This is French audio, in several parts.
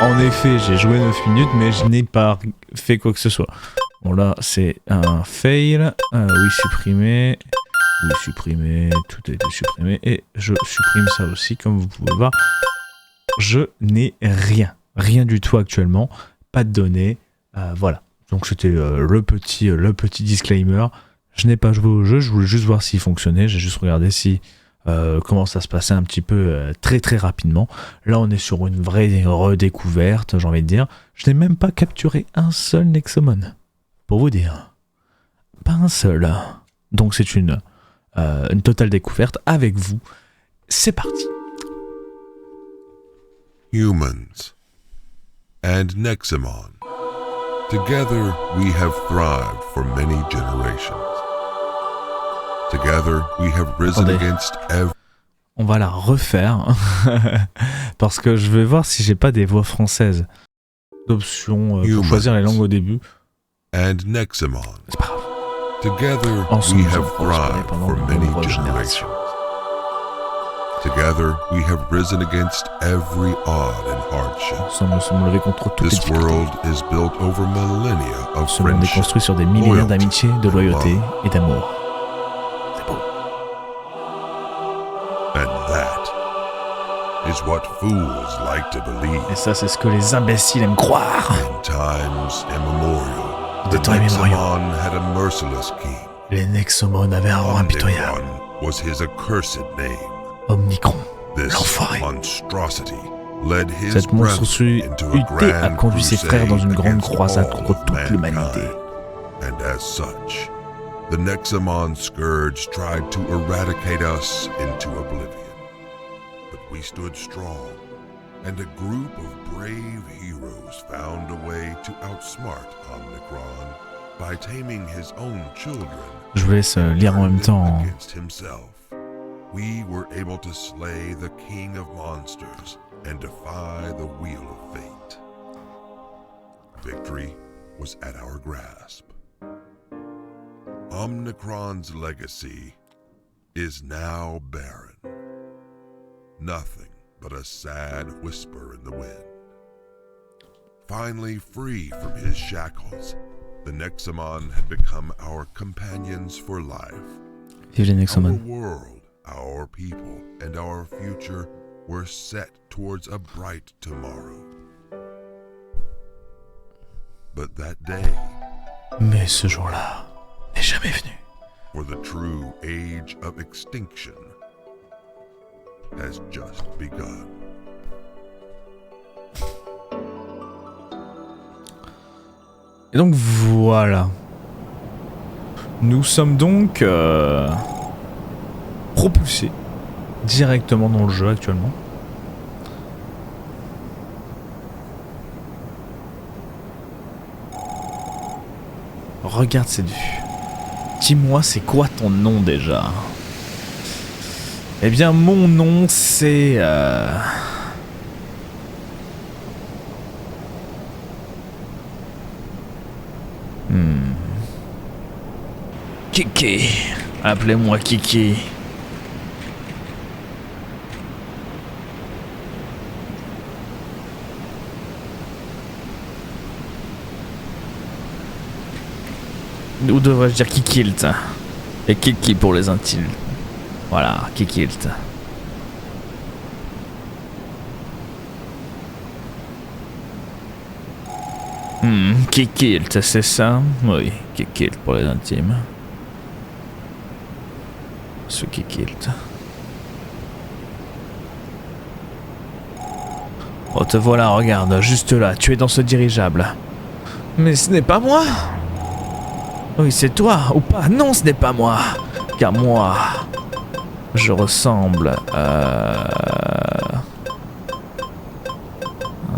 En effet, j'ai joué 9 minutes, mais je n'ai pas fait quoi que ce soit. Bon là, c'est un fail. Oui, supprimer. Oui, supprimer. Tout a été supprimé. Et je supprime ça aussi, comme vous pouvez le voir. Je n'ai rien. Rien du tout actuellement. Pas de données. Voilà. Donc c'était le petit disclaimer. Je n'ai pas joué au jeu, je voulais juste voir s'il fonctionnait. J'ai juste regardé si comment ça se passait un petit peu très très rapidement. Là on est sur une vraie redécouverte, j'ai envie de dire. Je n'ai même pas capturé un seul Nexomon. Pour vous dire. Pas un seul. Donc c'est une totale découverte avec vous. C'est parti. Humans and Nexomon. Together we have thrived for many generations. Together we have risen against every... On va la refaire parce que je vais voir si j'ai pas des voix françaises d'options pour choisir les langues au début. And Nexomon. C'est pas grave. Together Ensemble, we have thrived for many generations. Together we have risen against every odd and hardship. Ensemble, nous sommes levés contre toutes les This difficultés. world is built over millennia of Ce monde est friendship, construit sur des millénaires d'amitié, de loyauté love. et d'amour. C'est beau. And that is what fools like to believe. Et ça, c'est ce que les imbéciles aiment croire. In times immemorial, Des the temps immémoriaux. Nexomon had a merciless king. Les Nexomon avaient un rang impitoyable. Omnicron was his accursed name. Omnicron, This l'enfoiré. monstrosity led his Cette brethren monstruosité into a a grand conduit ses frères dans une grande crusade croisade against contre all toute of l'humanité. mankind. And as such, the Nexomon scourge tried to eradicate us into oblivion. But we stood strong, and a group of brave heroes found a way to outsmart Omnicron by taming his own children. Je vous laisse lire en même temps. Against himself. We were able to slay the king of monsters and defy the wheel of fate. Victory was at our grasp. Omnicron's legacy is now barren. Nothing but a sad whisper in the wind. Finally free from his shackles, the Nexomon had become our companions for life. Vive les Our Nexomon. world, our people, and our future were set towards a bright tomorrow. But that day, Mais ce jour-là n'est jamais venu. for the true age of extinction, has just begun. Et donc voilà. Nous sommes donc propulsés directement dans le jeu actuellement. Regarde cette vue. Dis-moi, c'est quoi ton nom déjà? Eh bien, mon nom, c'est... Kiki. Appelez-moi Kiki. Ou devrais-je dire Kikilt? Et Kiki pour les intimes. Voilà, Kikilt. Kikilt, c'est ça? Oui, Kikilt pour les intimes. Ce Kikilt. Oh, te voilà, regarde, juste là, tu es dans ce dirigeable. Mais ce n'est pas moi! Oui, c'est toi, ou pas? Non, ce n'est pas moi! Car moi, je ressemble à...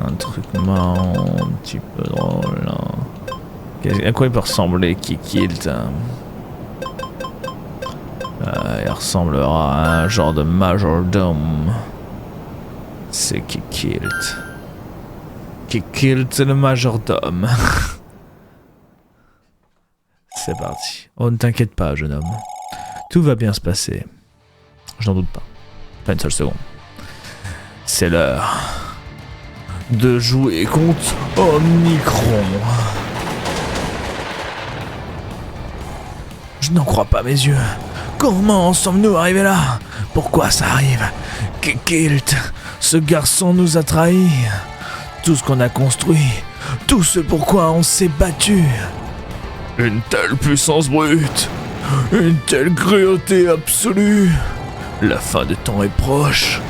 un truc marrant, un petit peu drôle. À quoi il peut ressembler, Kikilt? Il ressemblera à un genre de majordome. C'est Kikilt. Kikilt le majordome. C'est parti. Oh, ne t'inquiète pas, jeune homme. Tout va bien se passer. Je n'en doute pas. Pas une seule seconde. C'est l'heure de jouer contre Omnicron. Je n'en crois pas mes yeux. Comment en sommes-nous arrivés là? Pourquoi ça arrive? Kilt, ce garçon nous a trahis. Tout ce qu'on a construit, tout ce pourquoi on s'est battu. Une telle puissance brute, une telle cruauté absolue. La fin des temps est proche.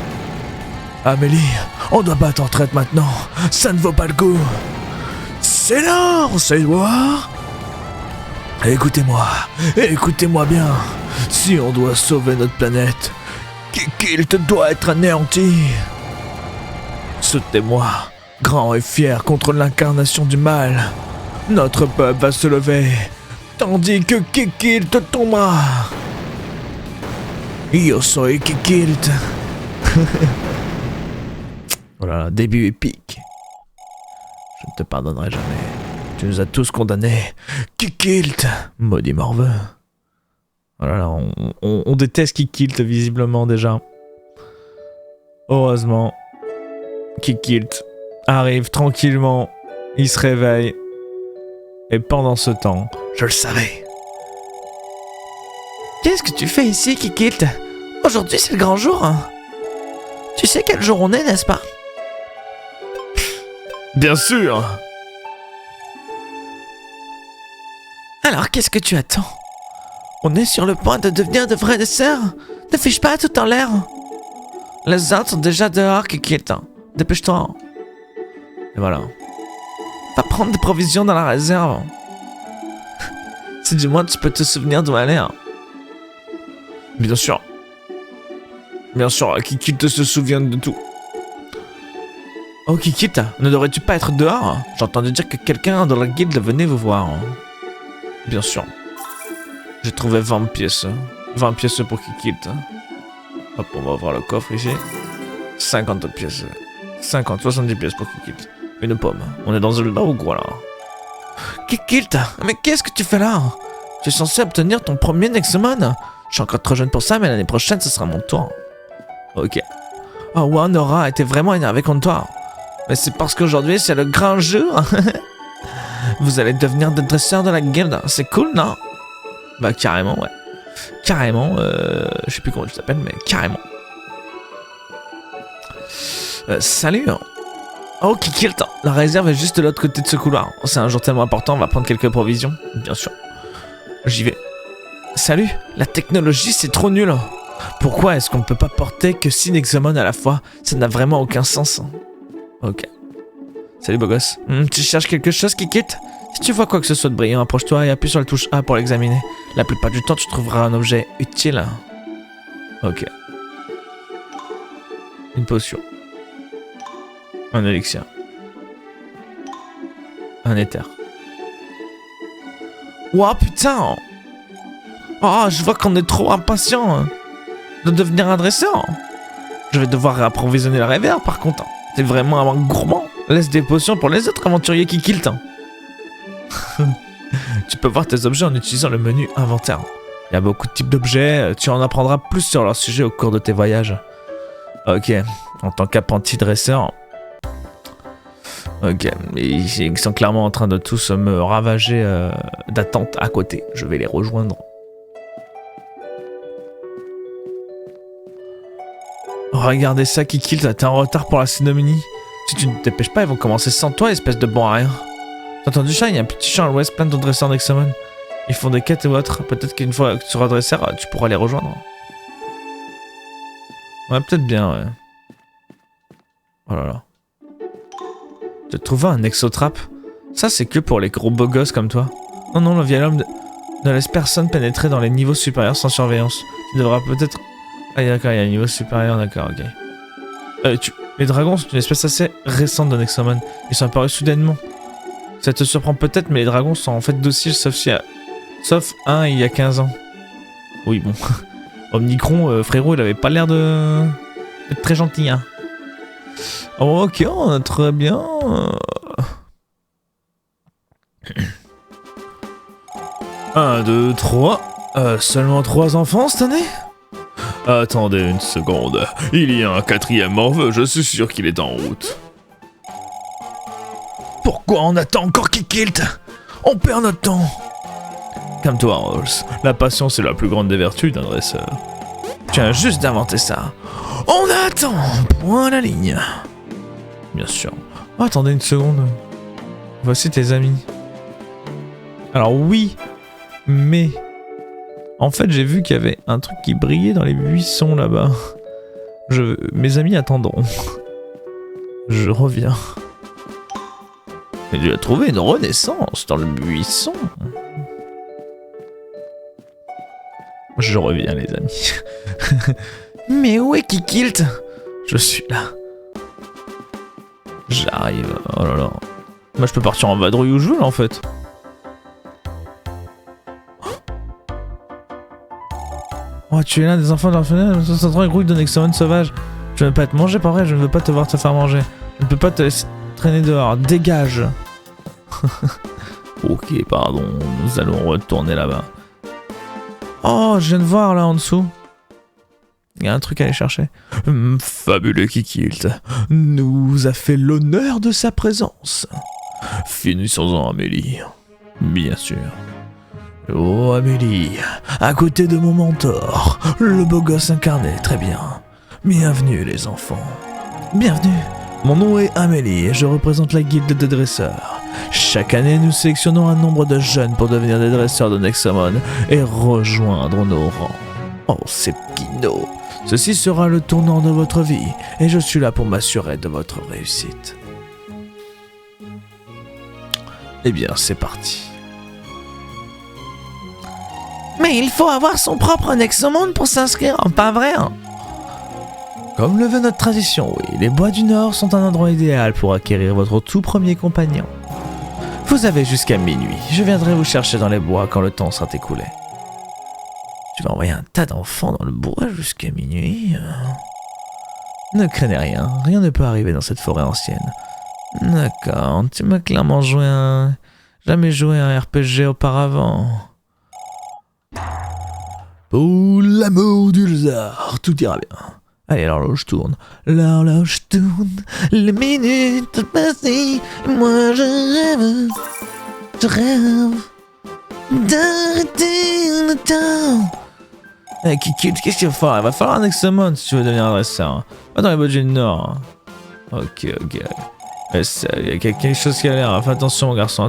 Amélie, on doit battre en traite maintenant. Ça ne vaut pas le coup. Silence, Edouard. Écoutez-moi bien. Si on doit sauver notre planète, Kilt doit être anéanti. Soutenez-moi, grand et fier contre l'incarnation du mal. Notre peuple va se lever, tandis que Kilt tombera. Yo soy Kilt. Voilà, début épique. Je ne te pardonnerai jamais. Tu nous as tous condamnés. Kilt, maudit morveux. Voilà, on déteste Kilt visiblement déjà. Heureusement, Kilt arrive tranquillement. Il se réveille. Et pendant ce temps, je le savais. Qu'est-ce que tu fais ici, Kilt? Aujourd'hui, c'est le grand jour. Hein? Tu sais quel jour on est, n'est-ce pas? Bien sûr. Alors, qu'est-ce que tu attends? On est sur le point de devenir de vrais sœurs. Ne fiche pas tout en l'air. Les autres sont déjà dehors, Kilt. Dépêche-toi. Et voilà. Va prendre des provisions dans la réserve. Si du moins tu peux te souvenir d'où aller. Bien sûr. Bien sûr, Kilt se souvient de tout. Oh Kilt, ne devrais-tu pas être dehors? J'ai entendu dire que quelqu'un dans la guilde venait vous voir. Bien sûr. J'ai trouvé 20 pièces. 20 pièces pour Kilt. Hop, on va ouvrir le coffre ici. 50 pièces. 70 pièces pour Kilt. Une pomme. On est dans le là ou quoi là? Kilt, mais qu'est-ce que tu fais là? Tu es censé obtenir ton premier Nexomon. Je suis encore trop jeune pour ça, mais l'année prochaine, ce sera mon tour. Ok. Oh, ouais, Nora était vraiment énervée contre toi. Mais c'est parce qu'aujourd'hui, c'est le grand jour. Vous allez devenir des dresseurs de la guilde. C'est cool, non? Bah, carrément, ouais. Carrément, je sais plus comment tu t'appelles, mais carrément. Salut. Oh, Kilt, la réserve est juste de l'autre côté de ce couloir. C'est un jour tellement important, on va prendre quelques provisions. Bien sûr. J'y vais. Salut, la technologie, c'est trop nul. Pourquoi est-ce qu'on ne peut pas porter que 6 Nexomon à la fois? Ça n'a vraiment aucun sens. Ok. Salut, beau gosse. Tu cherches quelque chose, Kilt? Si tu vois quoi que ce soit de brillant, approche-toi et appuie sur la touche A pour l'examiner. La plupart du temps, tu trouveras un objet utile. Ok. Une potion. Un élixir. Un éther. Ouah, putain! Oh, je vois qu'on est trop impatient de devenir un dresseur. Je vais devoir réapprovisionner la réserve par contre. T'es vraiment un gourmand. Laisse des potions pour les autres aventuriers qui Kilt. Tu peux voir tes objets en utilisant le menu inventaire. Il y a beaucoup de types d'objets. Tu en apprendras plus sur leur sujet au cours de tes voyages. Ok. En tant qu'apprenti dresseur. Ok. Ils sont clairement en train de tous me ravager d'attente à côté. Je vais les rejoindre. Regardez ça, Kilt, t'es en retard pour la cérémonie. Si tu ne te dépêches pas, ils vont commencer sans toi, espèce de bon à rien. T'as entendu ça? Il y a un petit champ à l'ouest, plein de dresseurs Nexomon. Ils font des quêtes et autres. Peut-être qu'une fois que tu seras dresseur, tu pourras les rejoindre. Ouais, peut-être bien, ouais. Oh là là. Tu as trouvé un exotrap? Ça, c'est que pour les gros beaux gosses comme toi. Non, non, le vieil homme ne laisse personne pénétrer dans les niveaux supérieurs sans surveillance. Tu devras peut-être... Ah d'accord, il y a un niveau supérieur, d'accord, ok. Les dragons sont une espèce assez récente de Nexomon. Ils sont apparus soudainement. Ça te surprend peut-être, mais les dragons sont en fait dociles, sauf un il y a 15 ans. Oui, bon. Omnicron, frérot, il avait pas l'air d'être très gentil, hein. Oh, ok, très bien. 1, 2, 3. Seulement 3 enfants cette année? Attendez une seconde. Il y a un 4e morveux, je suis sûr qu'il est en route. Pourquoi on attend encore Kikilt? On perd notre temps. Calme-toi, Rolls. La patience est la plus grande des vertus d'un dresseur. Tu viens juste d'inventer ça. On attend. Point à la ligne. Bien sûr. Oh, attendez une seconde. Voici tes amis. Alors oui, mais... En fait, j'ai vu qu'il y avait un truc qui brillait dans les buissons là-bas. Mes amis attendront. Je reviens. Mais tu as trouvé une renaissance dans le buisson. Je reviens, les amis. Mais où est Kikilt? Je suis là. J'arrive. Oh là là. Moi, je peux partir en vadrouille où je veux, là, en fait. Oh, tu es l'un des enfants de l'orphelinat, un groupe de Nexomon sauvage. Je ne veux pas te manger, pas vrai, je ne veux pas te voir te faire manger. Je ne peux pas te laisser traîner dehors. Dégage. Ok, pardon, nous allons retourner là-bas. Oh, je viens de voir là en dessous. Il y a un truc à aller chercher. Fabuleux Kikilt nous a fait l'honneur de sa présence. Finissons-en, Amélie. Bien sûr. Oh, Amélie, à côté de mon mentor, le beau gosse incarné, très bien. Bienvenue, les enfants. Bienvenue. Mon nom est Amélie et je représente la guilde des dresseurs. Chaque année, nous sélectionnons un nombre de jeunes pour devenir des dresseurs de Nexomon et rejoindre nos rangs. Oh, c'est Pino. Ceci sera le tournant de votre vie et je suis là pour m'assurer de votre réussite. Eh bien, c'est parti. Mais il faut avoir son propre Nexomon pour s'inscrire, pas vrai hein? Comme le veut notre tradition, oui, les bois du Nord sont un endroit idéal pour acquérir votre tout premier compagnon. Vous avez jusqu'à minuit, je viendrai vous chercher dans les bois quand le temps sera écoulé. Tu vas envoyer un tas d'enfants dans le bois jusqu'à minuit. Ne craignez rien, rien ne peut arriver dans cette forêt ancienne. D'accord, tu m'as clairement jamais joué un RPG auparavant. Pour l'amour du lézard, tout ira bien. Allez, l'horloge tourne. L'horloge tourne, les minutes passent, et moi je rêve d'arrêter le temps. Hey, Kikilt, qu'est-ce qu'il va falloir? Il va falloir un Nexomon si tu veux devenir un dresseur. Pas dans les budgets du Nord. Ok. Il y a quelque chose qui a l'air. Fais attention, mon garçon.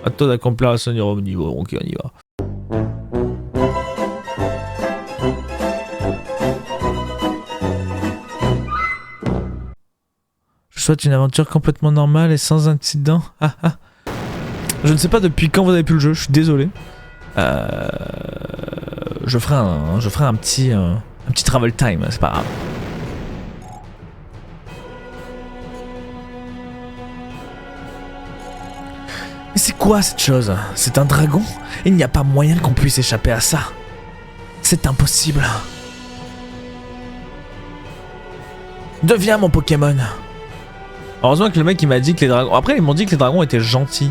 À toi d'accomplir ce niveau. Ok, on y va. Je souhaite une aventure complètement normale et sans incident. Je ne sais pas depuis quand vous avez pu le jeu, je suis désolé. Je ferai un petit travel time, c'est pas grave. Mais c'est quoi cette chose? C'est un dragon? Il n'y a pas moyen qu'on puisse échapper à ça. C'est impossible. Deviens mon Pokémon. Heureusement que le mec il m'a dit que les dragons... Après ils m'ont dit que les dragons étaient gentils.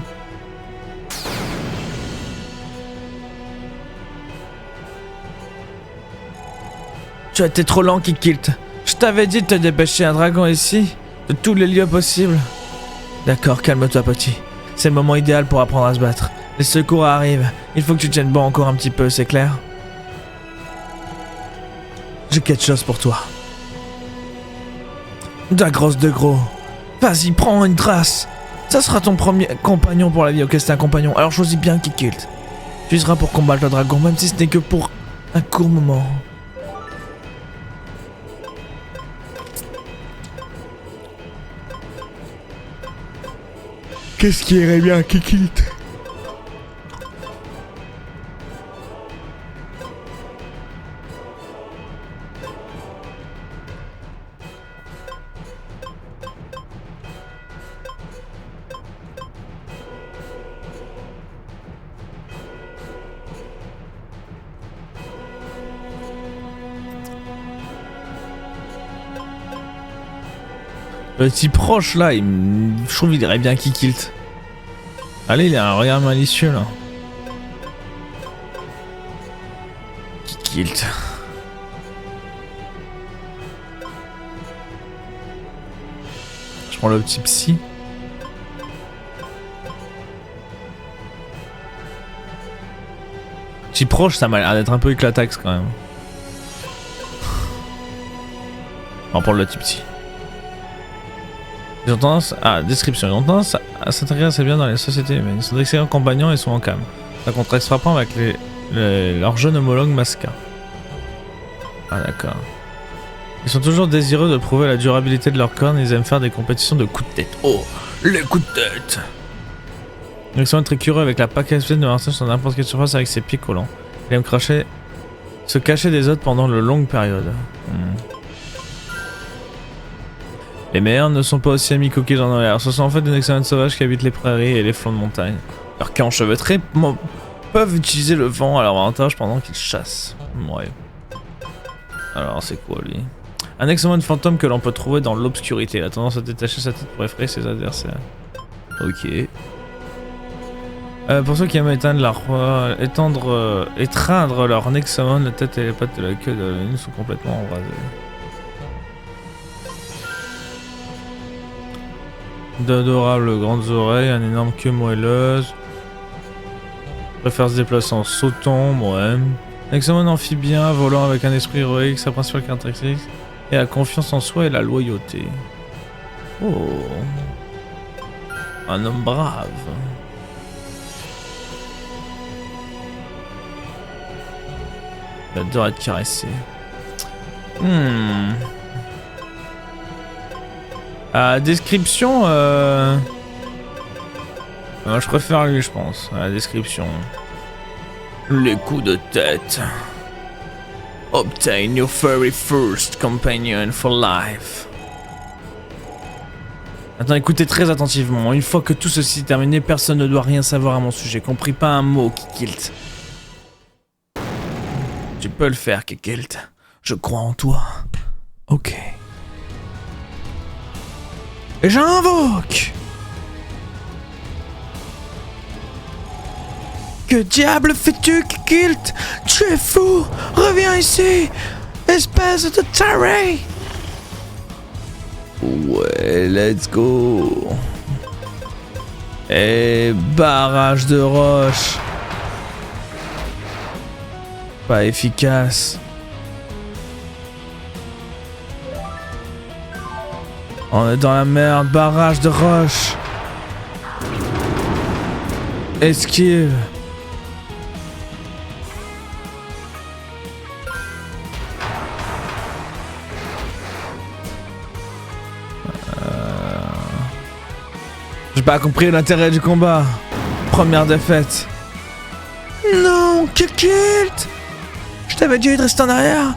Tu as été trop lent, Kikilt. Je t'avais dit de te dépêcher, un dragon ici, de tous les lieux possibles. D'accord, calme-toi, petit. C'est le moment idéal pour apprendre à se battre. Les secours arrivent. Il faut que tu tiennes bon encore un petit peu, c'est clair? J'ai quelque chose pour toi. De la grosse de gros. Vas-y, prends une trace. Ça sera ton premier compagnon pour la vie. Ok, c'est un compagnon. Alors choisis bien Kikilt. Tu seras pour combattre le dragon, même si ce n'est que pour un court moment. Qu'est-ce qui irait bien, Kikilt? Le petit proche là, je trouve qu'il irait bien Kikilt. Allez, il a un regard malicieux là. Kikilt. Je prends le petit psy. Si proche, ça m'a l'air d'être un peu éclataxe quand même. On va prendre le petit petit. Ils ont tendance à description. Ils ont tendance à s'intégrer assez bien dans les sociétés humaines. Ils sont d'excellents compagnons et sont en calme. Un contraste frappant avec leur jeune homologue Masca. Ah d'accord. Ils sont toujours désireux de prouver la durabilité de leurs cornes et ils aiment faire des compétitions de coups de tête. Oh, les coups de tête! Ils sont très curieux avec la capacité de marcher sur n'importe quelle surface avec ses pieds collants. Ils aiment se cacher des autres pendant de longues périodes. Les meilleurs ne sont pas aussi amicaux qu'ils en ont l'air. Ce sont en fait des excellents sauvages qui habitent les prairies et les flancs de montagne. Leurs quais enchevêtrés peuvent utiliser le vent à leur avantage pendant qu'ils chassent. Ouais. Alors c'est quoi lui? Un Nexomon fantôme que l'on peut trouver dans l'obscurité. Il a tendance à détacher sa tête pour effrayer ses adversaires. Ok. Pour ceux qui aiment étreindre leur Nexomon, la tête et les pattes de la queue de la lune sont complètement embrasées. D'adorables grandes oreilles, une énorme queue moelleuse. Préfère se déplacer en sautant, ouais. Nexomon amphibien, volant avec un esprit héroïque, sa principale caractéristique est la confiance en soi et la loyauté. Oh. Un homme brave. Il adore être caressé. Description, moi, je préfère lui, je pense. À la description. Les coups de tête. Obtain your very first companion for life. Maintenant, écoutez très attentivement. Une fois que tout ceci est terminé, personne ne doit rien savoir à mon sujet. Compris, pas un mot, Kikilt. Tu peux le faire, Kikilt. Je crois en toi. Ok. Et j'invoque. Que diable fais-tu, Kikilt? Tu es fou! Reviens ici! Espèce de taré! Ouais, let's go! Et barrage de roche! Pas efficace. On est dans la merde, barrage de roche! Esquive! J'ai pas compris l'intérêt du combat. Première défaite. Non, Kikilt! Je t'avais dit de rester en arrière.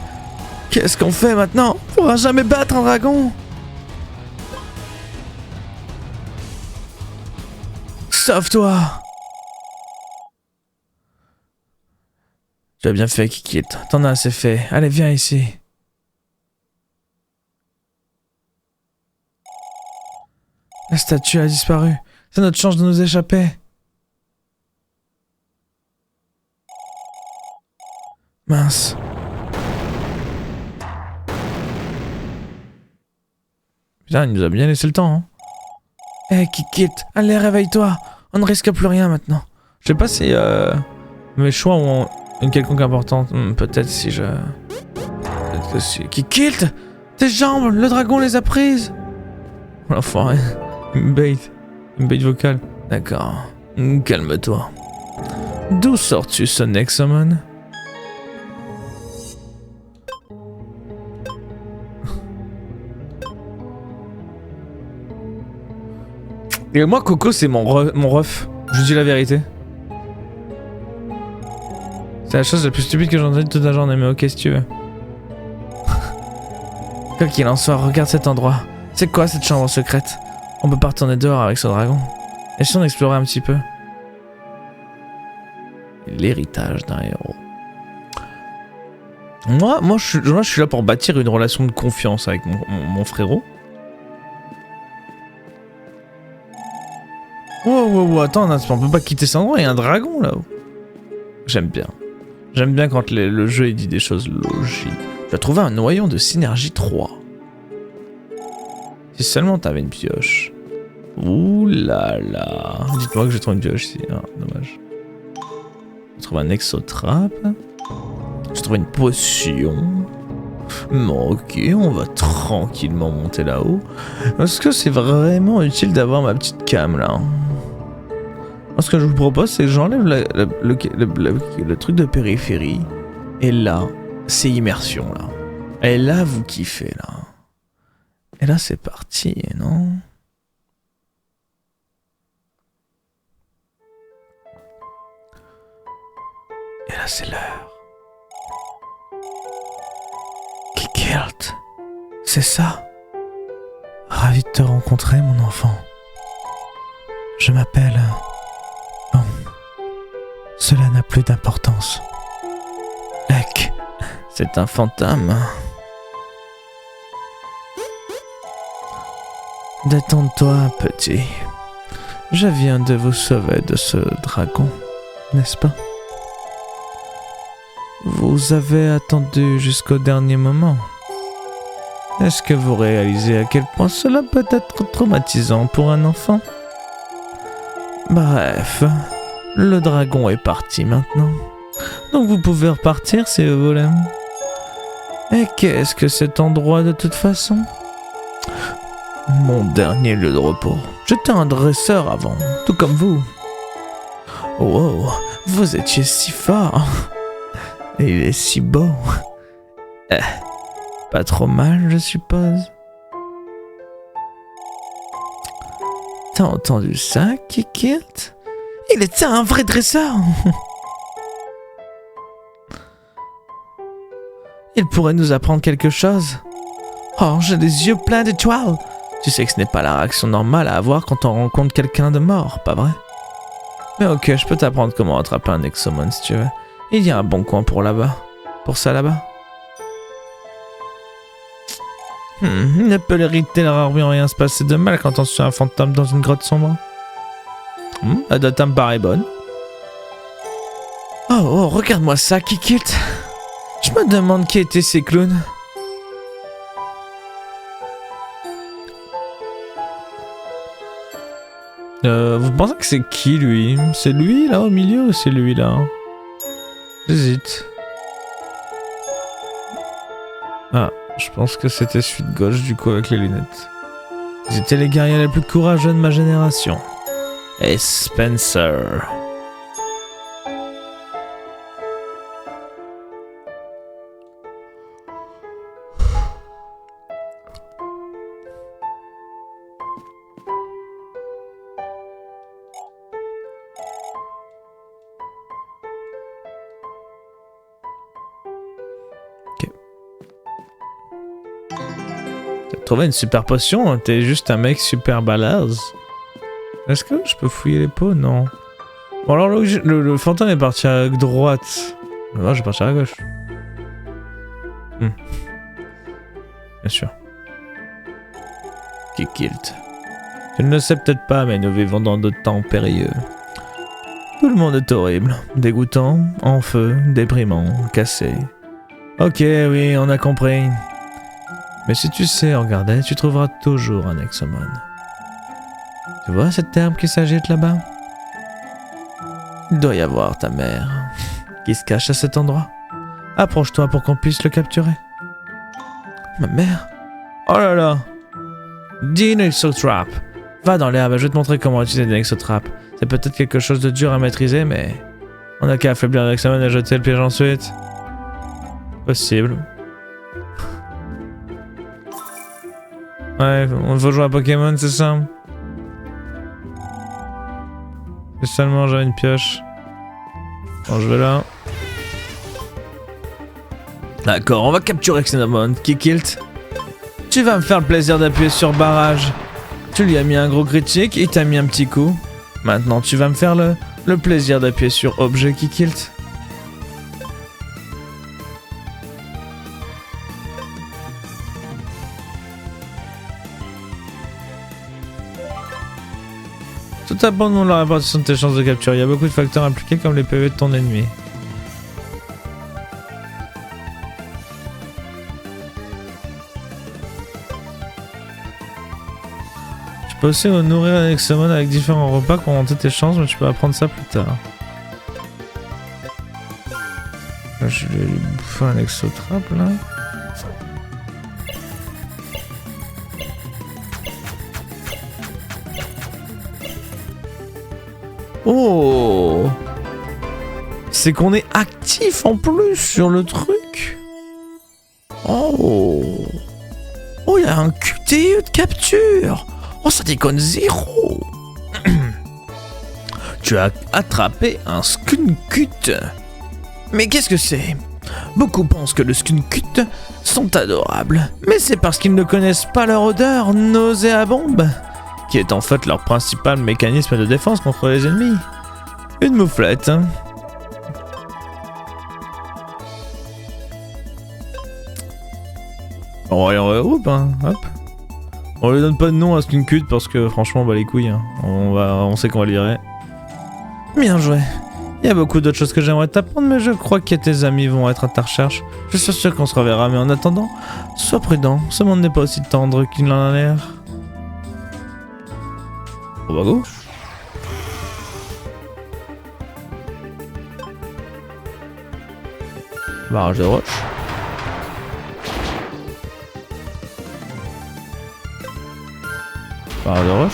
Qu'est-ce qu'on fait maintenant? On pourra jamais battre un dragon. Sauve-toi. Tu as bien fait, Kikilt. T'en as assez fait. Allez, viens ici. La statue a disparu. C'est notre chance de nous échapper. Mince. Putain, il nous a bien laissé le temps, hein. Hey, Kikilt, allez, réveille-toi. On ne risque plus rien maintenant. Je sais pas si mes choix ont une quelconque importance. Peut-être si je... Peut-être que si... Kikilt, tes jambes, le dragon les a prises. L'enfoiré. Une bait vocale. D'accord. Calme-toi. D'où sors-tu ce Nexomon? Et moi, Coco, c'est mon ref. Je dis la vérité. C'est la chose la plus stupide que j'ai entendue toute la journée, mais ok si tu veux. Quoi qu'il en soit, regarde cet endroit. C'est quoi cette chambre secrète? On peut pas retourner dehors avec ce dragon. Et si on explorait un petit peu? L'héritage d'un héros. Moi, je suis là pour bâtir une relation de confiance avec mon frérot. Wow, attends un instant, on peut pas quitter cet endroit, il y a un dragon là-haut. J'aime bien. J'aime bien quand le jeu il dit des choses logiques. Tu as trouvé un noyau de synergie 3. Si seulement t'avais une pioche. Ouh là là. Dites-moi que j'ai trouvé une pioche ici. Ah, dommage. trouve un exotrape. Je trouve une potion. Bon, ok, on va tranquillement monter là-haut. Est-ce que c'est vraiment utile d'avoir ma petite cam là? Ce que je vous propose, c'est que j'enlève le truc de périphérie. Et là, c'est immersion là. Et là, vous kiffez là. Et là, c'est parti, non? Et là, c'est l'heure. Kikilt, c'est ça. Ravi de te rencontrer, mon enfant. Je m'appelle... Bon, cela n'a plus d'importance. Ek, c'est un fantôme. Détends-toi, petit. Je viens de vous sauver de ce dragon, n'est-ce pas? Vous avez attendu jusqu'au dernier moment. Est-ce que vous réalisez à quel point cela peut être traumatisant pour un enfant? Bref, le dragon est parti maintenant. Donc vous pouvez repartir si vous voulez. Et qu'est-ce que cet endroit de toute façon? Mon dernier lieu de repos. J'étais un dresseur avant, tout comme vous. Wow, vous étiez si fort. Et il est si beau. Pas trop mal, je suppose. T'as entendu ça, Kikilt? Il était un vrai dresseur. Il pourrait nous apprendre quelque chose. Oh, j'ai des yeux pleins d'étoiles. Tu sais que ce n'est pas la réaction normale à avoir quand on rencontre quelqu'un de mort, pas vrai? Mais ok, je peux t'apprendre comment attraper un Nexomon si tu veux. Il y a un bon coin pour là-bas. Pour ça là-bas. Il ne peut l'hériter rarement rien se passer de mal quand on suit un fantôme dans une grotte sombre. La date me paraît bonne. Oh, regarde-moi ça, Kikilt. Je me demande qui étaient ces clowns. Vous pensez que c'est qui lui? C'est lui là au milieu ou c'est lui là? J'hésite. Ah, je pense que c'était celui de gauche du coup avec les lunettes. Ils étaient les guerriers les plus courageux de ma génération. Et Spencer. Trouver une super potion, t'es juste un mec super balèze. Est-ce que je peux fouiller les pots? Non. Bon alors le fantôme est parti à droite. Moi je vais partir à gauche. Bien sûr. Kikilt. Tu ne le sais peut-être pas, mais nous vivons dans de temps périlleux. Tout le monde est horrible, dégoûtant, en feu, déprimant, cassé. Ok, oui, on a compris. Mais si tu sais regarder, tu trouveras toujours un Nexomon. Tu vois cette herbe qui s'agite là-bas? Il doit y avoir ta mère, qui se cache à cet endroit. Approche-toi pour qu'on puisse le capturer. Ma mère? Oh là là! Dis Nexotrap! Va dans l'herbe, je vais te montrer comment utiliser des Nexotrap. C'est peut-être quelque chose de dur à maîtriser, mais... on n'a qu'à affaiblir le Nexomon et jeter le piège ensuite. Possible. Ouais, on veut jouer à Pokémon, c'est ça? Et seulement j'ai une pioche. Bon, je vais là. D'accord, on va capturer Xenomon. Kikilt, tu vas me faire le plaisir d'appuyer sur barrage. Tu lui as mis un gros critique, il t'a mis un petit coup. Maintenant, tu vas me faire le plaisir d'appuyer sur objet, Kikilt. Tout abandonne la répartition de tes chances de capture. Il y a beaucoup de facteurs impliqués comme les PV de ton ennemi. Tu peux aussi nourrir un Nexomon avec différents repas pour monter tes chances, mais tu peux apprendre ça plus tard. Je vais lui bouffer un exotrap là. Oh! C'est qu'on est actif en plus sur le truc. Oh! Oh, il y a un QTE de capture. Oh, ça déconne zéro. Tu as attrapé un skunkut. Mais qu'est-ce que c'est? Beaucoup pensent que les skunkut sont adorables, mais c'est parce qu'ils ne connaissent pas leur odeur nauséabonde, qui est en fait leur principal mécanisme de défense contre les ennemis. Une mouflette. On regroupe, hein. Hop. On lui donne pas de nom à skunkut parce que franchement, bah les couilles. Hein. On sait qu'on va le virer. Bien joué. Il y a beaucoup d'autres choses que j'aimerais t'apprendre, mais je crois que tes amis vont être à ta recherche. Je suis sûr qu'on se reverra, mais en attendant, sois prudent. Ce monde n'est pas aussi tendre qu'il en a l'air. On va go. Barrage de roche. Barrage de roche.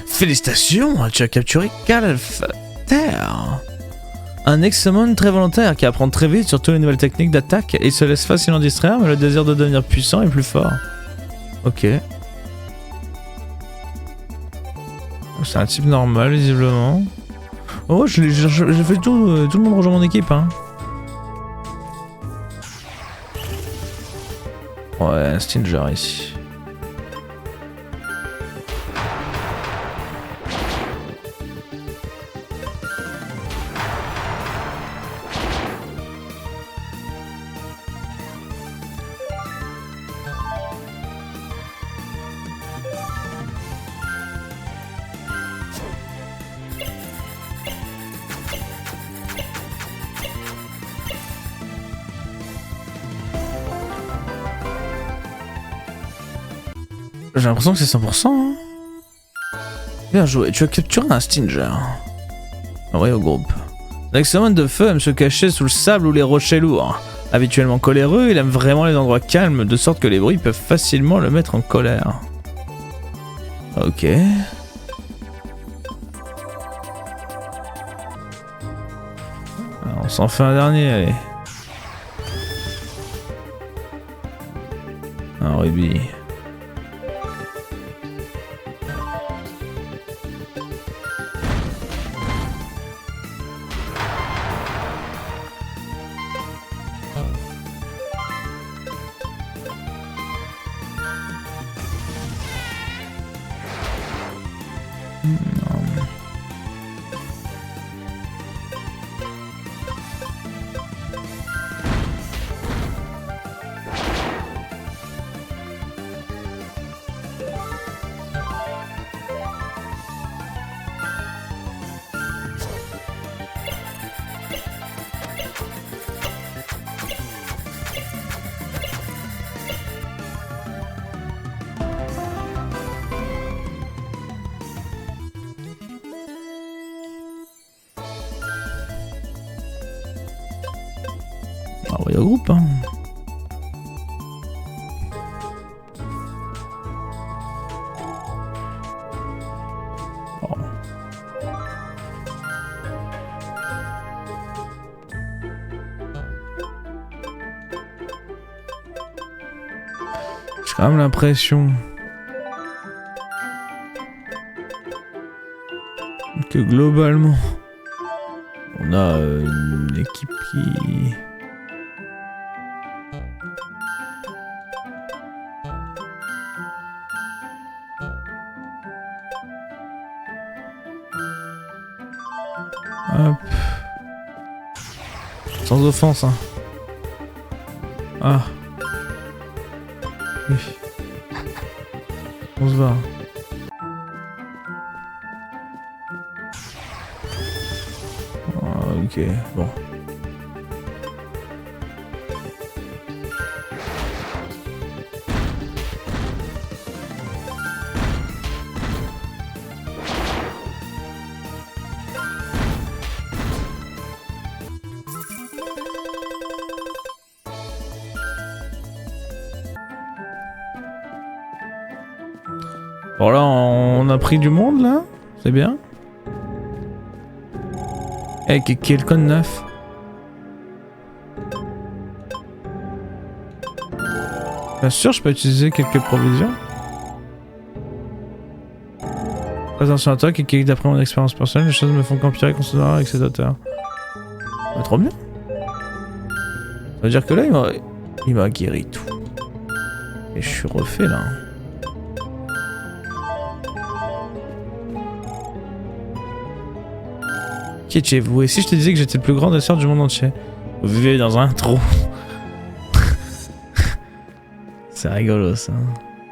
Félicitations, tu as capturé Calfter. Un ex-summon très volontaire qui apprend très vite sur toutes les nouvelles techniques d'attaque et se laisse facilement distraire, mais le désir de devenir puissant est plus fort. Ok. C'est un type normal, visiblement. Oh, j'ai fait tout le monde rejoint mon équipe, hein. Ouais, un Stinger ici. J'ai l'impression que c'est 100%. Hein. Bien joué, tu as capturé un Stinger. Oui, au groupe. L'ex-summon de feu aime se cacher sous le sable ou les rochers lourds. Habituellement coléreux, il aime vraiment les endroits calmes, de sorte que les bruits peuvent facilement le mettre en colère. Ok. Alors, on s'en fait un dernier, allez. Un rubis. Envoyé au groupe, hein. Bon. J'ai quand même l'impression que globalement on a une équipe qui... Hop. Sans offense, hein. Ah. Oui. On se va. Ok, bon. Bon là, on a pris du monde là, c'est bien. Eh, quel code neuf? Bien sûr, je peux utiliser quelques provisions. Attention à toi, qui d'après mon expérience personnelle, les choses me font qu'empirer considérablement avec cet auteur. Bah, trop bien. Ça veut dire que là, il m'a guéri tout. Et je suis refait là. Qui êtes-vous? Et si je te disais que j'étais le plus grand danseur du monde entier? Vous vivez dans un trou. C'est rigolo ça.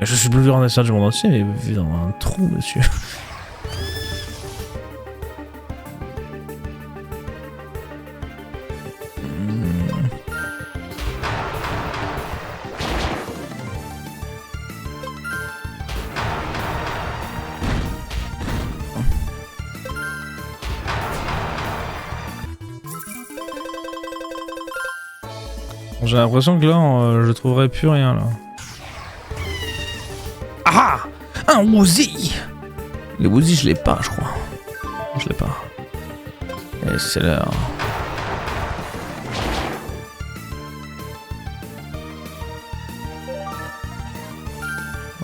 Je suis le plus grand danseur du monde entier, mais vous vivez dans un trou, monsieur. J'ai l'impression que là, je trouverai plus rien là. Ah! Un Woozy! Les Woozy, je l'ai pas, je crois. Je l'ai pas. Et c'est l'heure.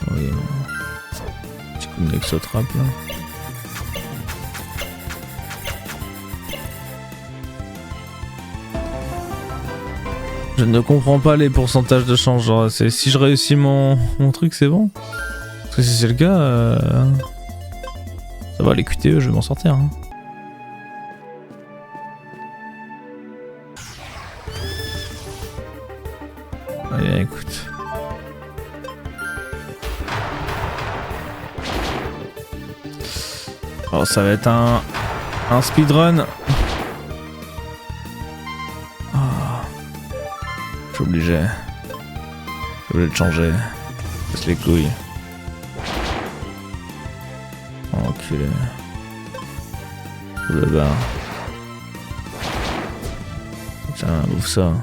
Oh, oui, petit coup de Nexotrap là. Je ne comprends pas les pourcentages de chance, genre si je réussis mon truc c'est bon. Parce que si c'est le cas, ça va les QTE, je vais m'en sortir. Hein. Allez, écoute. Alors ça va être un speedrun. Je suis obligé de changer. Casse les couilles. Enculé. Le bar. Tiens, ouvre ça.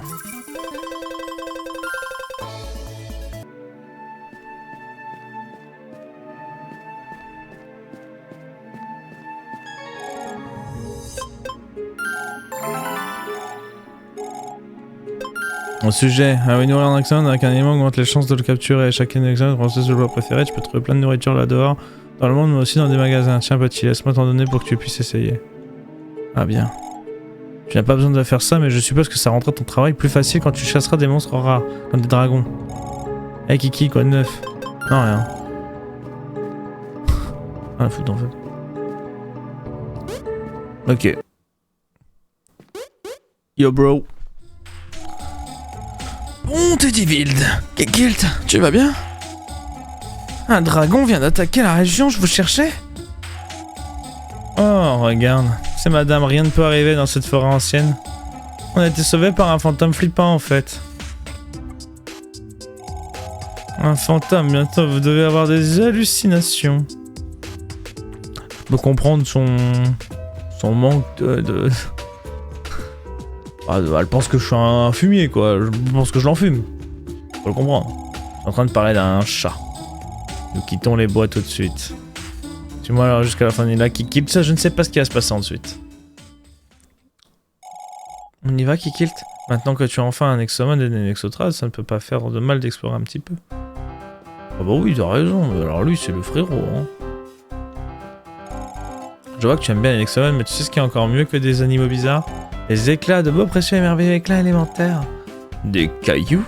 Au sujet, nourrir un Nexon avec un aliment augmente les chances de le capturer. Chaque Nexon français le bois préféré, tu peux trouver plein de nourriture là dehors, dans le monde, mais aussi dans des magasins. Tiens petit, laisse-moi t'en donner pour que tu puisses essayer. Ah bien. Tu n'as pas besoin de faire ça, mais je suppose que ça rendra ton travail plus facile quand tu chasseras des monstres rares, comme des dragons. Hey Kiki, quoi de neuf? Non, rien. Ah, fout en fait. Ok. Yo bro. Bon, Teddy Wild. Kilt, tu vas bien? Un dragon vient d'attaquer la région, je vous cherchais? Oh, regarde. C'est madame, rien ne peut arriver dans cette forêt ancienne. On a été sauvés par un fantôme flippant, en fait. Un fantôme, bientôt, vous devez avoir des hallucinations. Je peux comprendre son manque de... Ah, elle pense que je suis un fumier, quoi. Je pense que je l'enfume. Faut le comprendre. Je suis en train de parler d'un chat. Nous quittons les bois tout de suite. Suis-moi alors jusqu'à la fin de la Kikilt. Ça, je ne sais pas ce qui va se passer ensuite. On y va, Kikilt? Maintenant que tu as enfin un Nexomon et des Nexotrades, ça ne peut pas faire de mal d'explorer un petit peu. Ah bah oui, t'as raison. Alors lui, c'est le frérot, hein. Je vois que tu aimes bien les Nexomon, mais tu sais ce qui est encore mieux que des animaux bizarres? Les éclats, de beaux précieux et merveilleux éclats élémentaires. Des cailloux?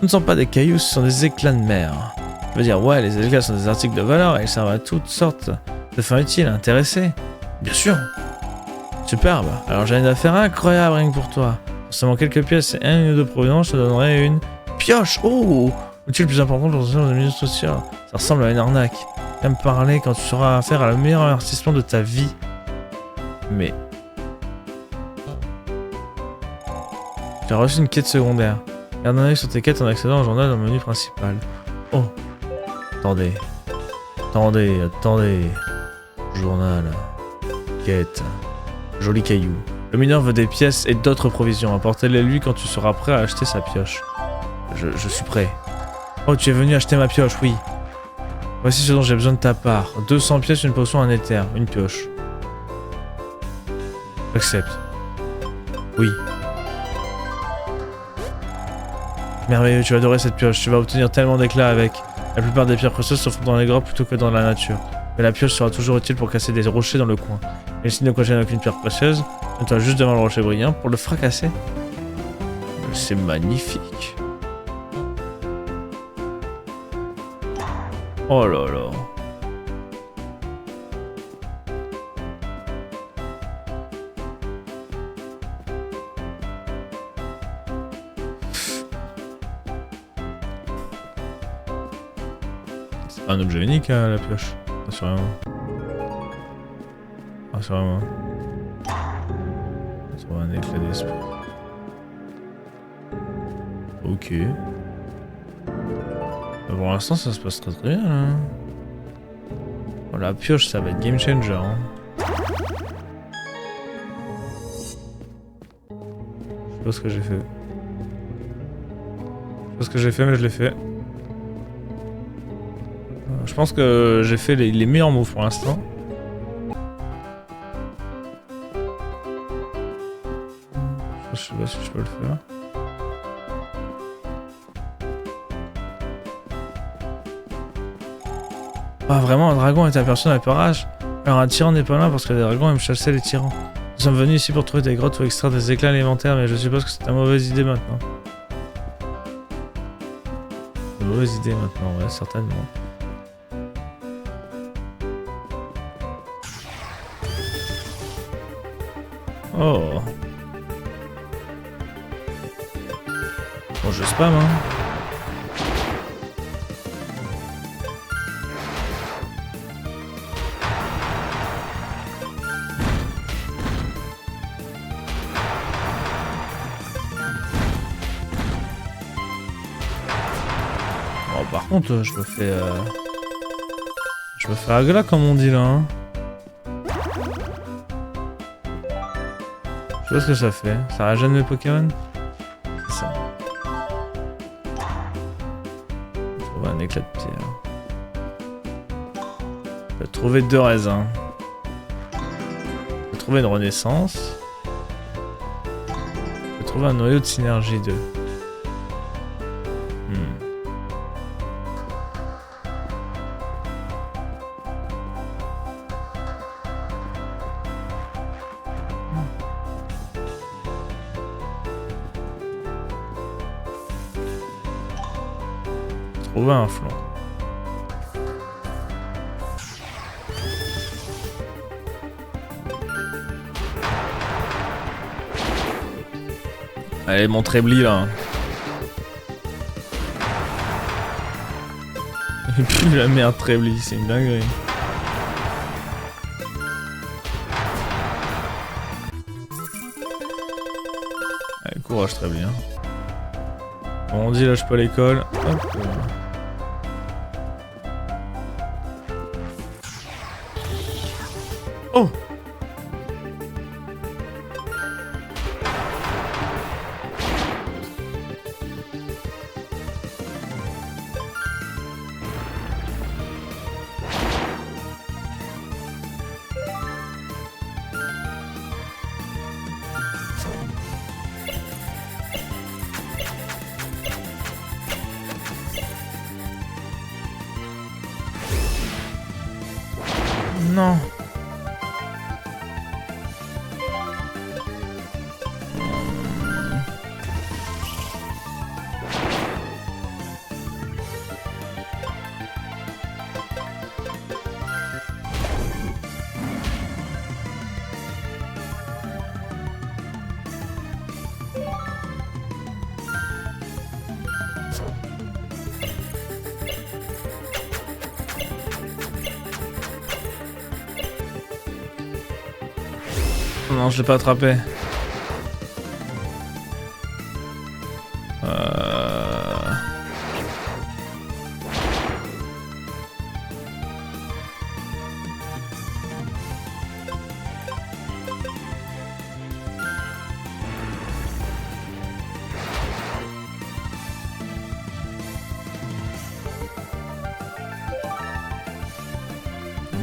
Ce ne sont pas des cailloux, ce sont des éclats de mer. Je veux dire, ouais, les éclats sont des articles de valeur et ils servent à toutes sortes de fins utiles, intéressées. Bien sûr. Superbe. Alors j'ai une affaire incroyable rien que pour toi. Pour seulement quelques pièces et un ou deux provenances, je te donnerai une pioche. Oh! Outil le plus important pour les milieux sociaux. Ça ressemble à une arnaque. Viens me parler quand tu sauras faire à le meilleur investissement de ta vie. Mais Tu as reçu une quête secondaire. Garde un œil sur tes quêtes en accédant au journal dans le menu principal. Oh. Attendez. Attendez. Journal. Quête. Joli caillou. Le mineur veut des pièces et d'autres provisions. Apportez-les lui quand tu seras prêt à acheter sa pioche. Je suis prêt. Oh, tu es venu acheter ma pioche, oui. Voici ce dont j'ai besoin de ta part. 200 pièces, une potion, un éther, une pioche. J'accepte. Oui. Merveilleux, tu vas adorer cette pioche. Tu vas obtenir tellement d'éclat avec. La plupart des pierres précieuses se font dans les grottes plutôt que dans la nature. Mais la pioche sera toujours utile pour casser des rochers dans le coin. Et s'il ne contient aucune pierre précieuse, mets-toi juste devant le rocher brillant pour le fracasser. C'est magnifique. Oh là là. C'est pas un objet unique, hein, la pioche. Assurément. Assurément. On trouve un éclat d'esprit. Ok. Pour l'instant, ça se passe très très bien. Hein. Bon, la pioche, ça va être game changer. Hein. Je sais pas ce que j'ai fait. Je sais pas ce que j'ai fait, mais je l'ai fait. Je pense que j'ai fait les meilleurs moves pour l'instant. Je sais pas si je peux le faire. Ah vraiment, un dragon est aperçu dans les parages. Alors un tyran n'est pas là parce que les dragons aiment chasser les tyrans. Nous sommes venus ici pour trouver des grottes ou extraire des éclats élémentaires, mais je suppose que c'est une mauvaise idée maintenant. Une mauvaise idée maintenant, ouais, certainement. Oh. Bon, je spam, hein. Oh, par contre, je me fais agla comme on dit là, hein. Je sais pas ce que ça fait. Ça régène mes Pokémon? C'est ça. On trouve un éclat de pierre. Je vais trouver 2 raisins. Je vais trouver une renaissance. Je vais trouver un noyau de synergie 2. Trouver un flanc. Allez, mon Trebly là. Et puis la merde Trebly, c'est une dinguerie. Allez, courage Trebly. Hein. Bon, on dit lâche pas l'école. Hop. Oh! Non. Non, je l'ai pas attrapé.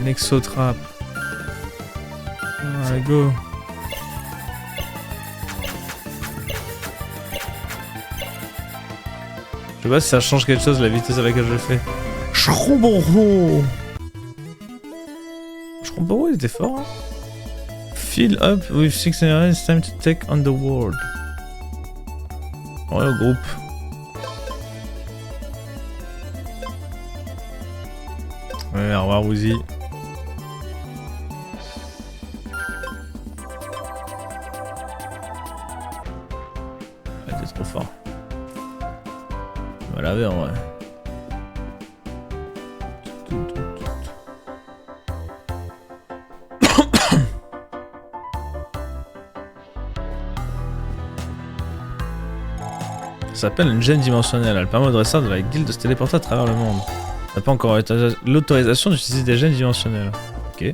Nexotrap. Allez, go. Je sais pas si ça change quelque chose la vitesse à laquelle je le fais. Chromboro, il était fort. Hein. Fill up with 6 energy, it's time to take on the world. Ouais, au groupe. Ouais, au revoir Woozy. Ouais, t'es trop fort. On va laver en vrai. Ça s'appelle une gêne dimensionnelle. Elle permet au dresseur de la guilde de se téléporter à travers le monde. T'as pas encore l'autorisation d'utiliser des gènes dimensionnels. Ok. Et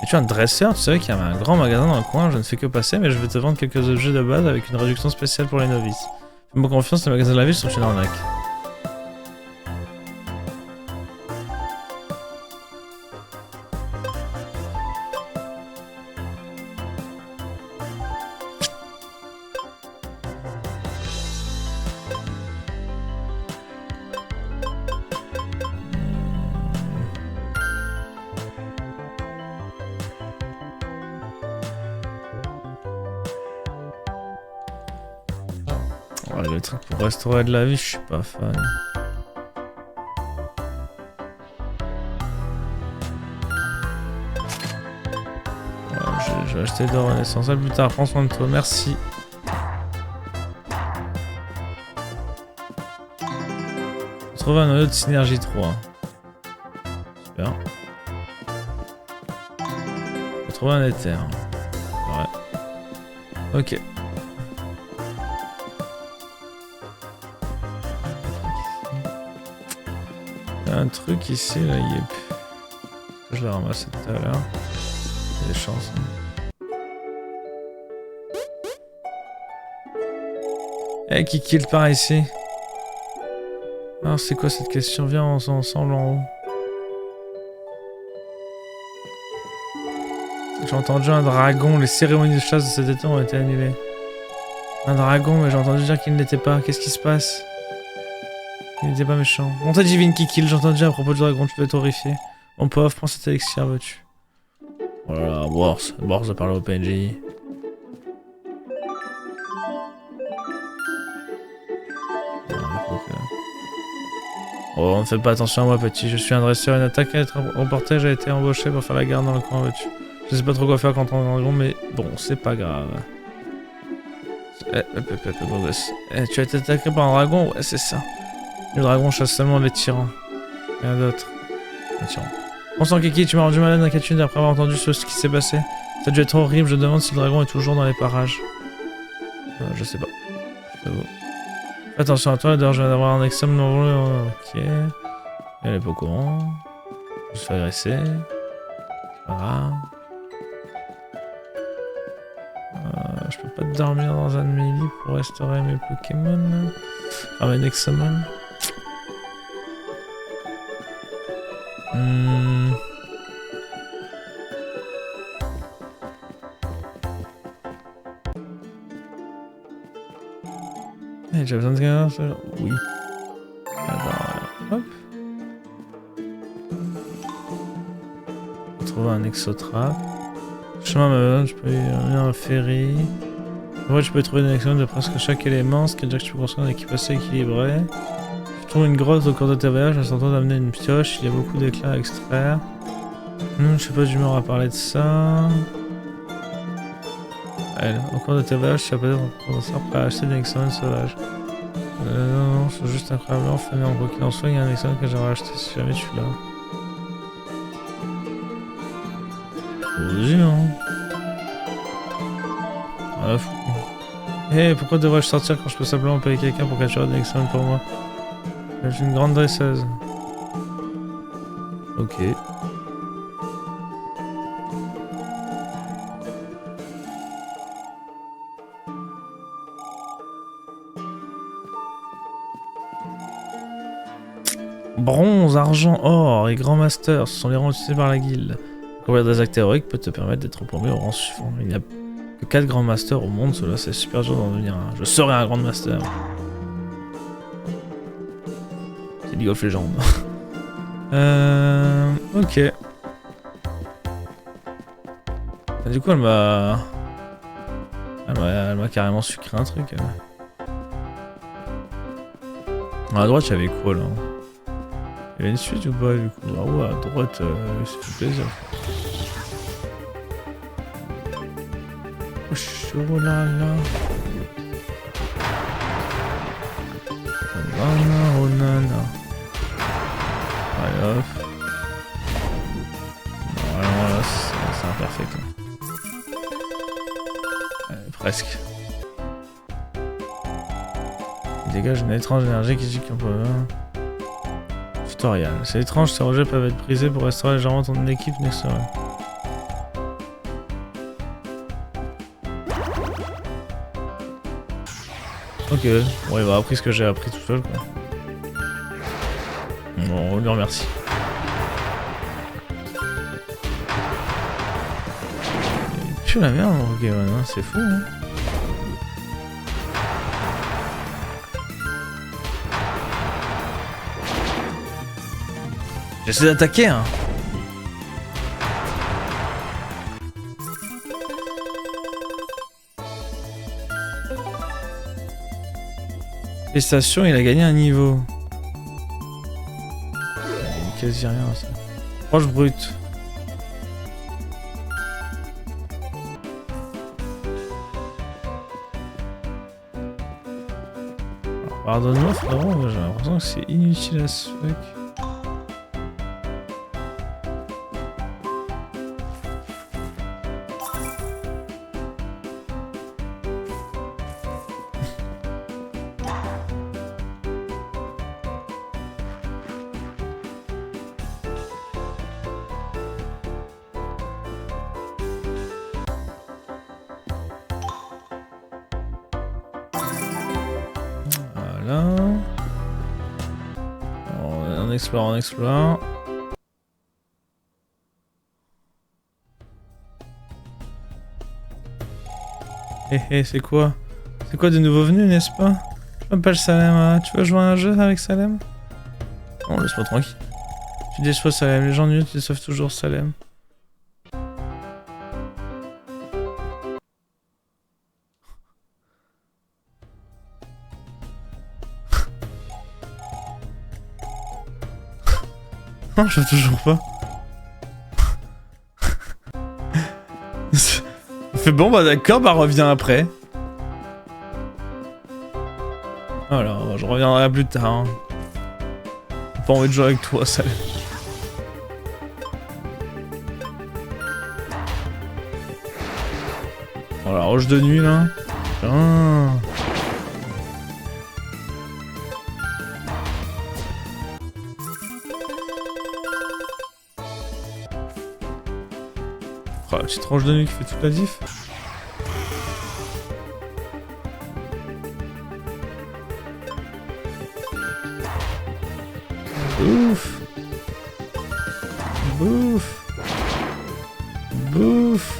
tu es un dresseur, tu savais qu'il y avait un grand magasin dans le coin, je ne fais que passer, mais je vais te vendre quelques objets de base avec une réduction spéciale pour les novices. Fais-moi confiance, les magasins de la ville sont une arnaque. Ouais, le truc pour restaurer de la vie, je suis pas fan. Ouais, je vais acheter de renaissance. À plus tard, prends soin de toi, merci. Trouver un noyau de synergie 3. Super. Trouver un éther. Ouais. Ok. Il y a un truc ici, là, yep. Je l'ai ramassé tout à l'heure. Il y a des chances. Eh, qui kill par ici? Alors, c'est quoi cette question? Viens, on ensemble en haut. J'ai entendu un dragon. Les cérémonies de chasse de cet été ont été annulées. Un dragon, mais j'ai entendu dire qu'il ne l'était pas. Qu'est-ce qui se passe? Il n'était pas méchant. Bon, t'as divine qui kill, j'ai entendu à propos du dragon, tu dois être horrifié. Mon pauvre, prends cet élixir, veux-tu? Oh là là, Wars de parler au PNJ. Oh, ne fais pas attention à moi, petit. Je suis un dresseur, une attaque à être remportée, j'ai été embauché pour faire la garde dans le coin, veux-tu? Je sais pas trop quoi faire quand on est dragon, mais bon, c'est pas grave. Tu as été attaqué par un dragon? Ouais, c'est ça. Le dragon chasse seulement les tyrans. Rien d'autre. Les tyrans. On sent Kiki, tu m'as rendu malade d'inquiétude après avoir entendu ce qui s'est passé. Ça a dû être horrible, je me demande si le dragon est toujours dans les parages. Je sais pas. Fais attention à toi, d'ailleurs je viens d'avoir un examen non. Ok. Elle est pas au courant. Je me suis fait agresser. C'est pas grave. Je peux pas dormir dans un de mes lits pour restaurer mes Pokémon. Ah, mes Nexomon. J'ai besoin de quelqu'un, ça? Oui. Alors, hop. Trouver un exotrap. Chemin Mamelon, je peux y amener un ferry. En vrai, tu peux trouver une élection de presque chaque élément, ce qui veut dire que tu peux construire un équipe assez équilibré. Tu trouves une grotte au cours de tes voyages, en tentant d'amener une pioche, il y a beaucoup d'éclats à extraire. Je sais pas d'humeur à parler de ça. Elle, au cours de tes voyages, tu as peut-être un prêt à acheter des excellents sauvages. Non, c'est juste incroyablement fun, en quoi qu'il en soit, il y a un excellent que j'aurais acheté si jamais tu l'as. Vas-y, hein. Ah, fou. Hé, pourquoi devrais-je sortir quand je peux simplement payer quelqu'un pour capturer des excellents pour moi? Je suis une grande dresseuse. Ok. bronze, argent, or et grand master. Ce sont les rangs utilisés par la guilde. Accomplir des actes héroïques peut te permettre d'être promu au rang suivant. Il n'y a que 4 grands masters au monde, cela c'est super dur d'en devenir un. Je serai un grand master. C'est League of Legends. Ok. Et du coup elle m'a carrément sucré un truc. À droite il y avait quoi là? Il y avait une suite ou pas du coup? Ah ouais, à droite c'est tout plaisir. Oh là là. Oh nana. Allez hop. Voilà, c'est imperfect. Allez, presque. Il dégage une étrange énergie qui dit qu'on peut... Tutoriel. C'est étrange, ces rejets peuvent être brisés pour restaurer légèrement ton équipe nécessaire. Ok, bon il m'a appris ce que j'ai appris tout seul quoi. Bon, on lui remercie. Il pue la merde mon Pokémon, hein, c'est fou hein. J'essaie d'attaquer hein. Félicitations, il a gagné un niveau. Il quasi rien ça. Proche brute. Pardonne-moi frérot, j'ai l'impression que c'est inutile à ce fuck. Voilà. On explore, on explore. Hé c'est quoi? C'est quoi de nouveaux venus, n'est-ce pas? Je m'appelle Salem, hein. Tu veux jouer à un jeu avec Salem? Non, laisse-moi tranquille. Tu déçois Salem, les gens nuls tu déçoivent toujours Salem. Non, je veux toujours pas. Il fait bon, bah d'accord, bah reviens après. Alors, je reviendrai plus tard. Hein. J'ai pas envie de jouer avec toi, Salem. Oh la roche de nuit là. Putain. Oh, la petite roche de nuit qui fait toute la diff. Bouffe. Bouffe. Bouffe.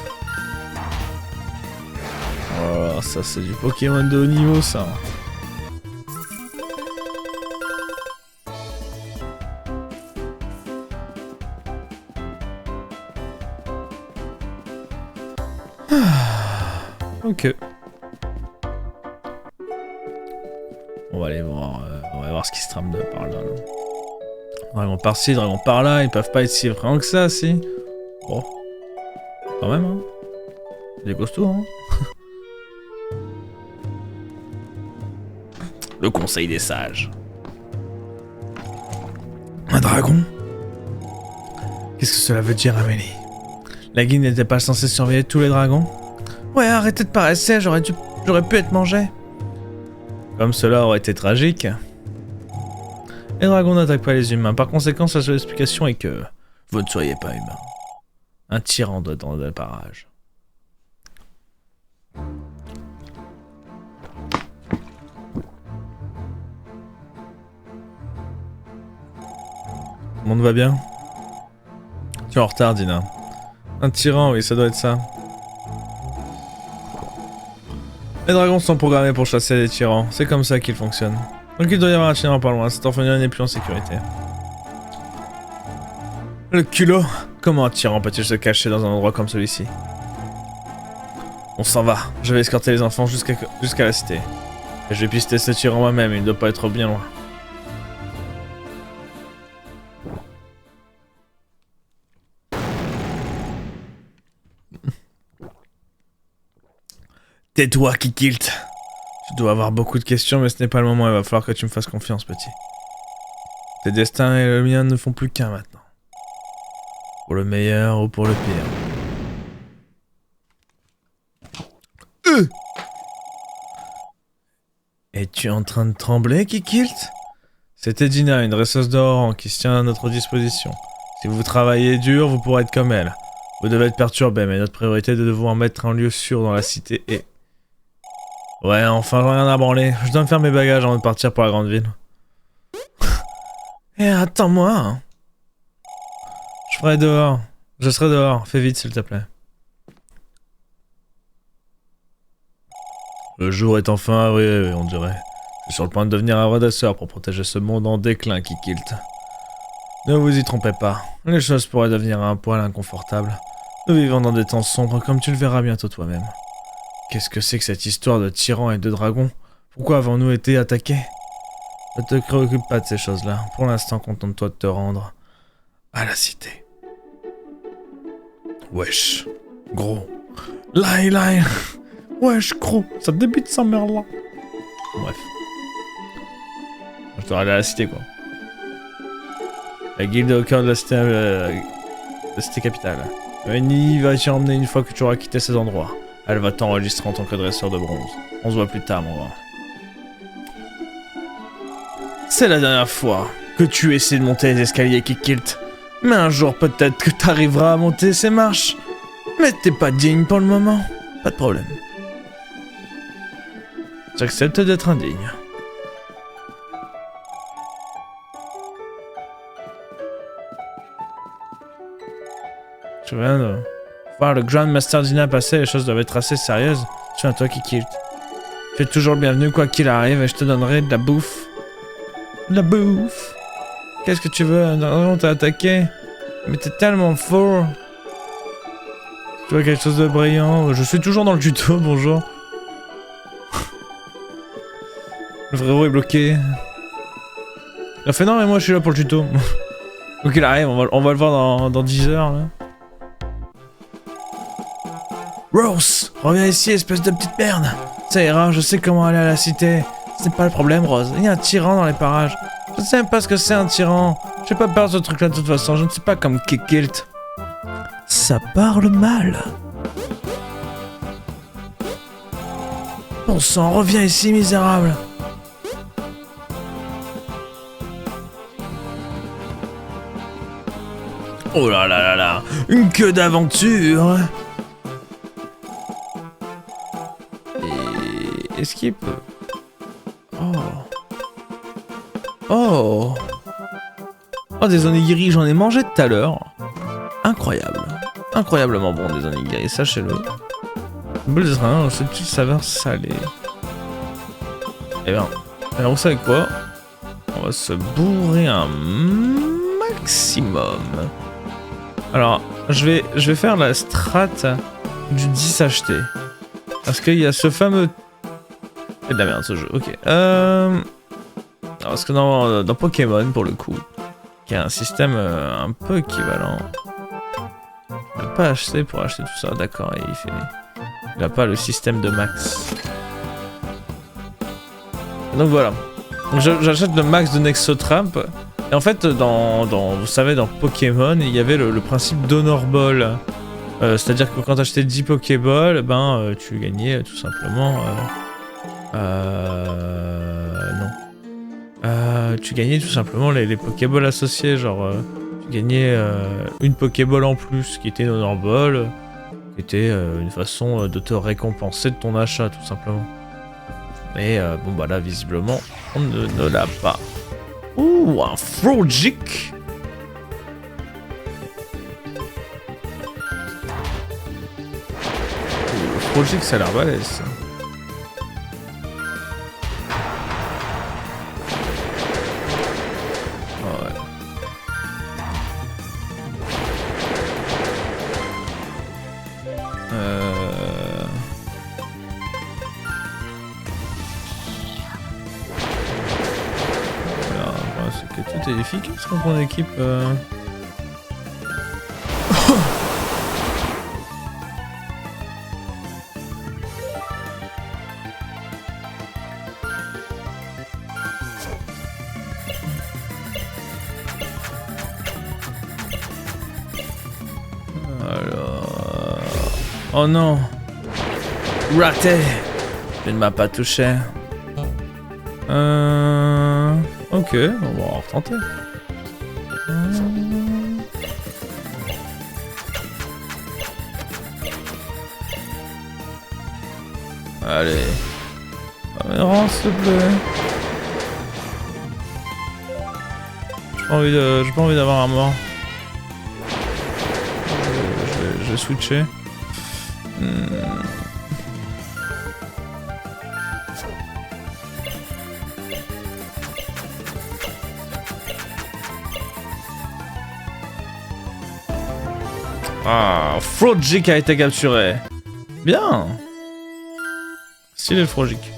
Oh, ça c'est du Pokémon de haut niveau ça. Ok. On va aller voir, on va voir ce qui se trame de par là. Dragon par-ci, dragon par-là, ils peuvent pas être si vraiment que ça, si. Bon. Quand même, hein. Des costauds, hein. Le conseil des sages. Un dragon? Qu'est-ce que cela veut dire, Amélie? La guilde n'était pas censée surveiller tous les dragons? Ouais, arrêtez de paresser, j'aurais pu être mangé. Comme cela aurait été tragique. Les dragons n'attaquent pas les humains, par conséquent, sa seule explication est que vous ne soyez pas humain. Un tyran doit dans le parage. Tout le monde va bien? Tu es en retard, Dina. Un tyran, oui, ça doit être ça. Les dragons sont programmés pour chasser les tyrans. C'est comme ça qu'ils fonctionnent. Donc il doit y avoir un tyran pas loin. Cet orphelinat n'est plus en sécurité. Le culot! Comment un tyran peut-il se cacher dans un endroit comme celui-ci? On s'en va. Je vais escorter les enfants jusqu'à la cité. Et je vais pister ce tyran moi-même. Il ne doit pas être bien loin. Tais-toi, Kikilt. Tu dois avoir beaucoup de questions, mais ce n'est pas le moment. Il va falloir que tu me fasses confiance, petit. Tes destins et le mien ne font plus qu'un maintenant. Pour le meilleur ou pour le pire. Es-tu en train de trembler, Kikilt? C'était Dina, une dresseuse d'Oran, qui se tient à notre disposition. Si vous travaillez dur, vous pourrez être comme elle. Vous devez être perturbé, mais notre priorité est de devoir mettre un lieu sûr dans la cité et... Ouais, enfin, rien à branler. Je dois me faire mes bagages avant de partir pour la grande ville. Eh, attends-moi. Hein. Je serai dehors. Fais vite, s'il te plaît. Le jour est enfin arrivé, on dirait. Je suis sur le point de devenir un redresseur pour protéger ce monde en déclin, Kikilt. Ne vous y trompez pas. Les choses pourraient devenir un poil inconfortables. Nous vivons dans des temps sombres, comme tu le verras bientôt toi-même. Qu'est-ce que c'est que cette histoire de tyran et de dragon? Pourquoi avons-nous été attaqués? Ne te préoccupe pas de ces choses-là. Pour l'instant, contente-toi de te rendre à la cité. Wesh. Gros. Lai. Wesh, gros. Ça débute sa mère là. Bref. Je dois aller à la cité, quoi. La guilde au cœur de la cité capitale. Annie va t'y emmener une fois que tu auras quitté ces endroits. Elle va t'enregistrer en tant que dresseur de bronze. On se voit plus tard, mon gars. C'est la dernière fois que tu essaies de monter les escaliers, Kikilt. Mais un jour, peut-être que t'arriveras à monter ces marches. Mais t'es pas digne pour le moment. Pas de problème. J'accepte d'être indigne. Je viens de voir le Grand Master Dina passer, les choses doivent être assez sérieuses. Souviens-toi, Kikilt. Tu es toujours le bienvenu, quoi qu'il arrive, et je te donnerai de la bouffe. De la bouffe. Qu'est-ce que tu veux? On t'a attaqué. Mais t'es tellement fort. Tu vois quelque chose de brillant? Je suis toujours dans le tuto, bonjour. Le frérot est bloqué. Il a fait non, mais moi je suis là pour le tuto. Donc il arrive, on va le voir dans 10 heures là. Rose, reviens ici, espèce de petite merde. Ça ira, je sais comment aller à la cité. C'est pas le problème, Rose. Il y a un tyran dans les parages. Je ne sais même pas ce que c'est un tyran. J'ai pas peur de ce truc-là de toute façon. Je ne suis pas comme Kikilt. Ça parle mal. Bon sang, reviens ici, misérable. Oh là là là là, une queue d'aventure. Et est-ce qu'il peut... Oh, des onigiri, j'en ai mangé tout à l'heure. Incroyable. Incroyablement bon des onigiri, sachez-le. Bleurin, cette petite saveur salée. Eh bien, alors vous savez quoi? On va se bourrer un maximum. Alors, je vais faire la strat du 10 acheté. Parce qu'il y a ce fameux... C'est de la merde ce jeu, ok. Parce que dans Pokémon, pour le coup, qui a un système un peu équivalent. Il n'a pas acheté pour acheter tout ça, d'accord, et il n'a pas le système de max. Donc voilà. J'achète le max de Nexotramp. Et en fait, vous savez, dans Pokémon, il y avait le principe d'Honor Ball. C'est-à-dire que quand tu achetais 10 Pokéballs, tu gagnais tout simplement... non. Tu gagnais tout simplement les Pokéballs associés, genre... tu gagnais une Pokéball en plus, qui était une Honor Ball, qui était une façon de te récompenser de ton achat, tout simplement. Mais bon, bah là, visiblement, on ne l'a pas. Ouh, un Frogic. Frogic, ça a l'air balèze, ça. Oh, ouais. Voilà, ouais, c'est que tout est efficace quand on équipe. Oh non! Raté! Il ne m'a pas touché. Ok, on va en retenter. Allez. Rends, s'il te plaît. J'ai pas envie d'avoir un mort. Je vais switcher. Ah, Frogic a été capturé. Bien. Stylé le Frogic.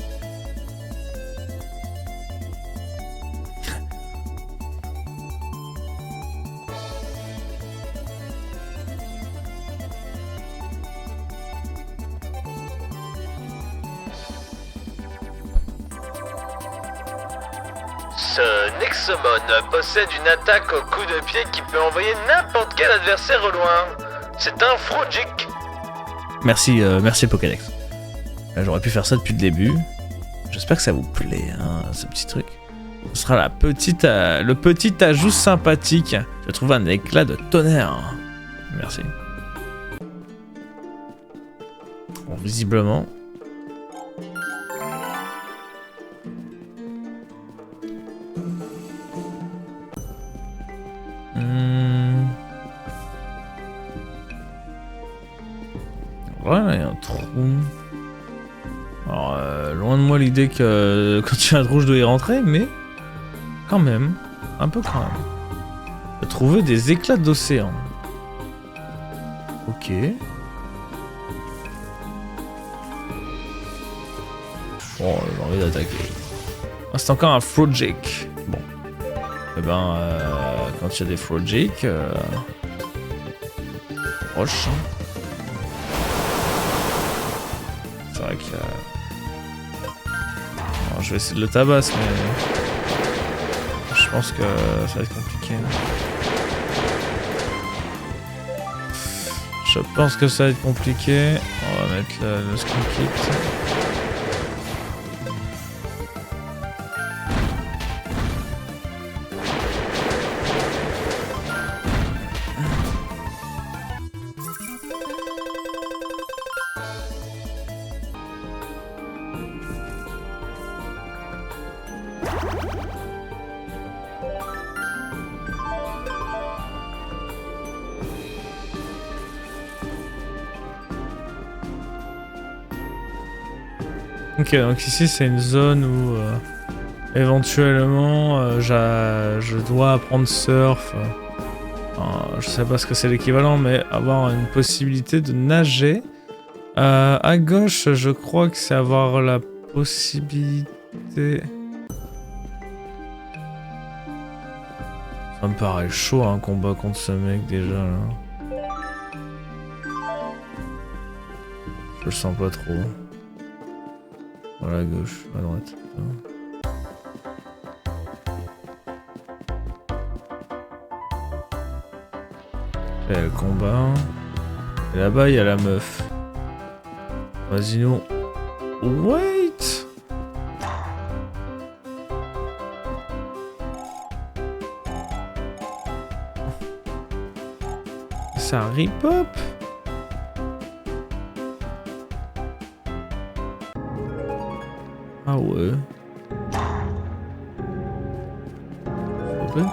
Ce Nexomon possède une attaque au coup de pied qui peut envoyer n'importe quel adversaire au loin. C'est un Frogic. Merci, merci Pokédex. J'aurais pu faire ça depuis le début. J'espère que ça vous plaît, hein, ce petit truc. Ce sera le petit ajout sympathique. Je trouve un éclat de tonnerre. Merci. Bon, visiblement. Voilà, il y a un trou. Alors, loin de moi l'idée que quand il y a un trou, je dois y rentrer, mais quand même, un peu quand même. J'ai trouvé des éclats d'océan. Ok. Bon, j'ai envie d'attaquer. Ah, c'est encore un Frogic. Bon. Eh ben, quand il y a des Frogic, proche. C'est vrai qu'il y a... Alors, je vais essayer de le tabasser, mais... Je pense que ça va être compliqué. Je pense que ça va être compliqué. On va mettre le Skull Kit. Ok, donc ici c'est une zone où éventuellement je dois apprendre surf. Je sais pas ce que c'est l'équivalent, mais avoir une possibilité de nager. À gauche, je crois que c'est avoir la possibilité... Ça me paraît chaud un combat contre ce mec déjà là. Je le sens pas trop. Voilà, à gauche, à droite. Là, il y a le combat. Et là-bas, il y a la meuf. Vas-y, nous. Wait! C'est un rip-up? Ah ouais. Okay.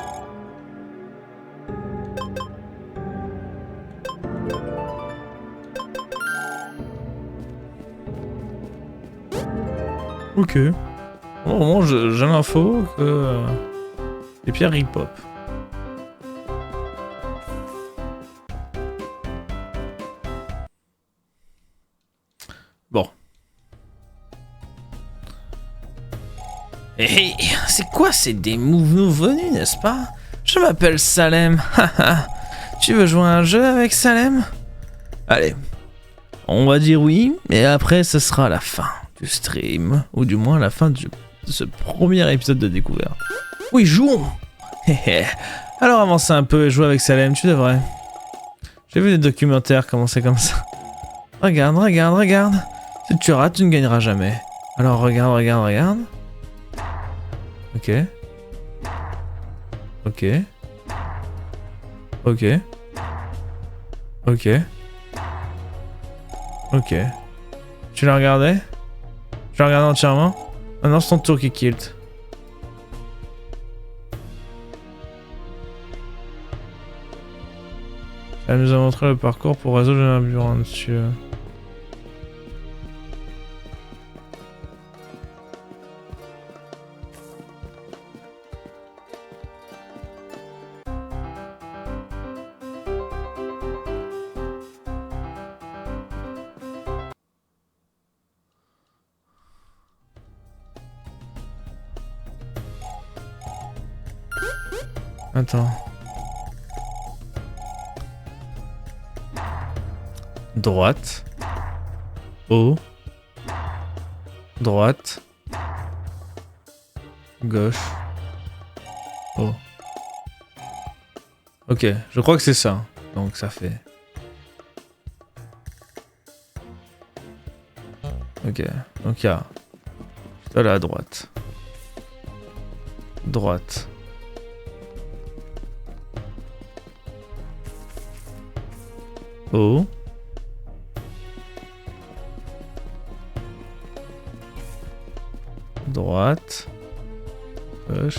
Ok. Bon, j'ai l'info que les pierres ils pop. Bon. Hé, c'est quoi ces des mouvements venus, n'est-ce pas? Je m'appelle Salem. Tu veux jouer à un jeu avec Salem? Allez. On va dire oui, et après ce sera la fin du stream, ou du moins la fin de ce premier épisode de découverte. Oui, jouons. Alors avance un peu et joue avec Salem, tu devrais. J'ai vu des documentaires commencer comme ça. Regarde, regarde, regarde. Si tu rates, tu ne gagneras jamais. Alors regarde, regarde, regarde. Ok. Ok. Ok. Ok. Ok. Tu l'as regardé? Tu l'as regardé entièrement? Maintenant c'est ton tour qui kilt. Elle nous a montré le parcours pour résoudre le labyrinthe dessus. Attends. Droite. Haut. Droite. Gauche. Haut. Ok, je crois que c'est ça. Donc ça fait... Ok, donc il y a... Juste là à droite. Droite. Haut. Droite. Gauche.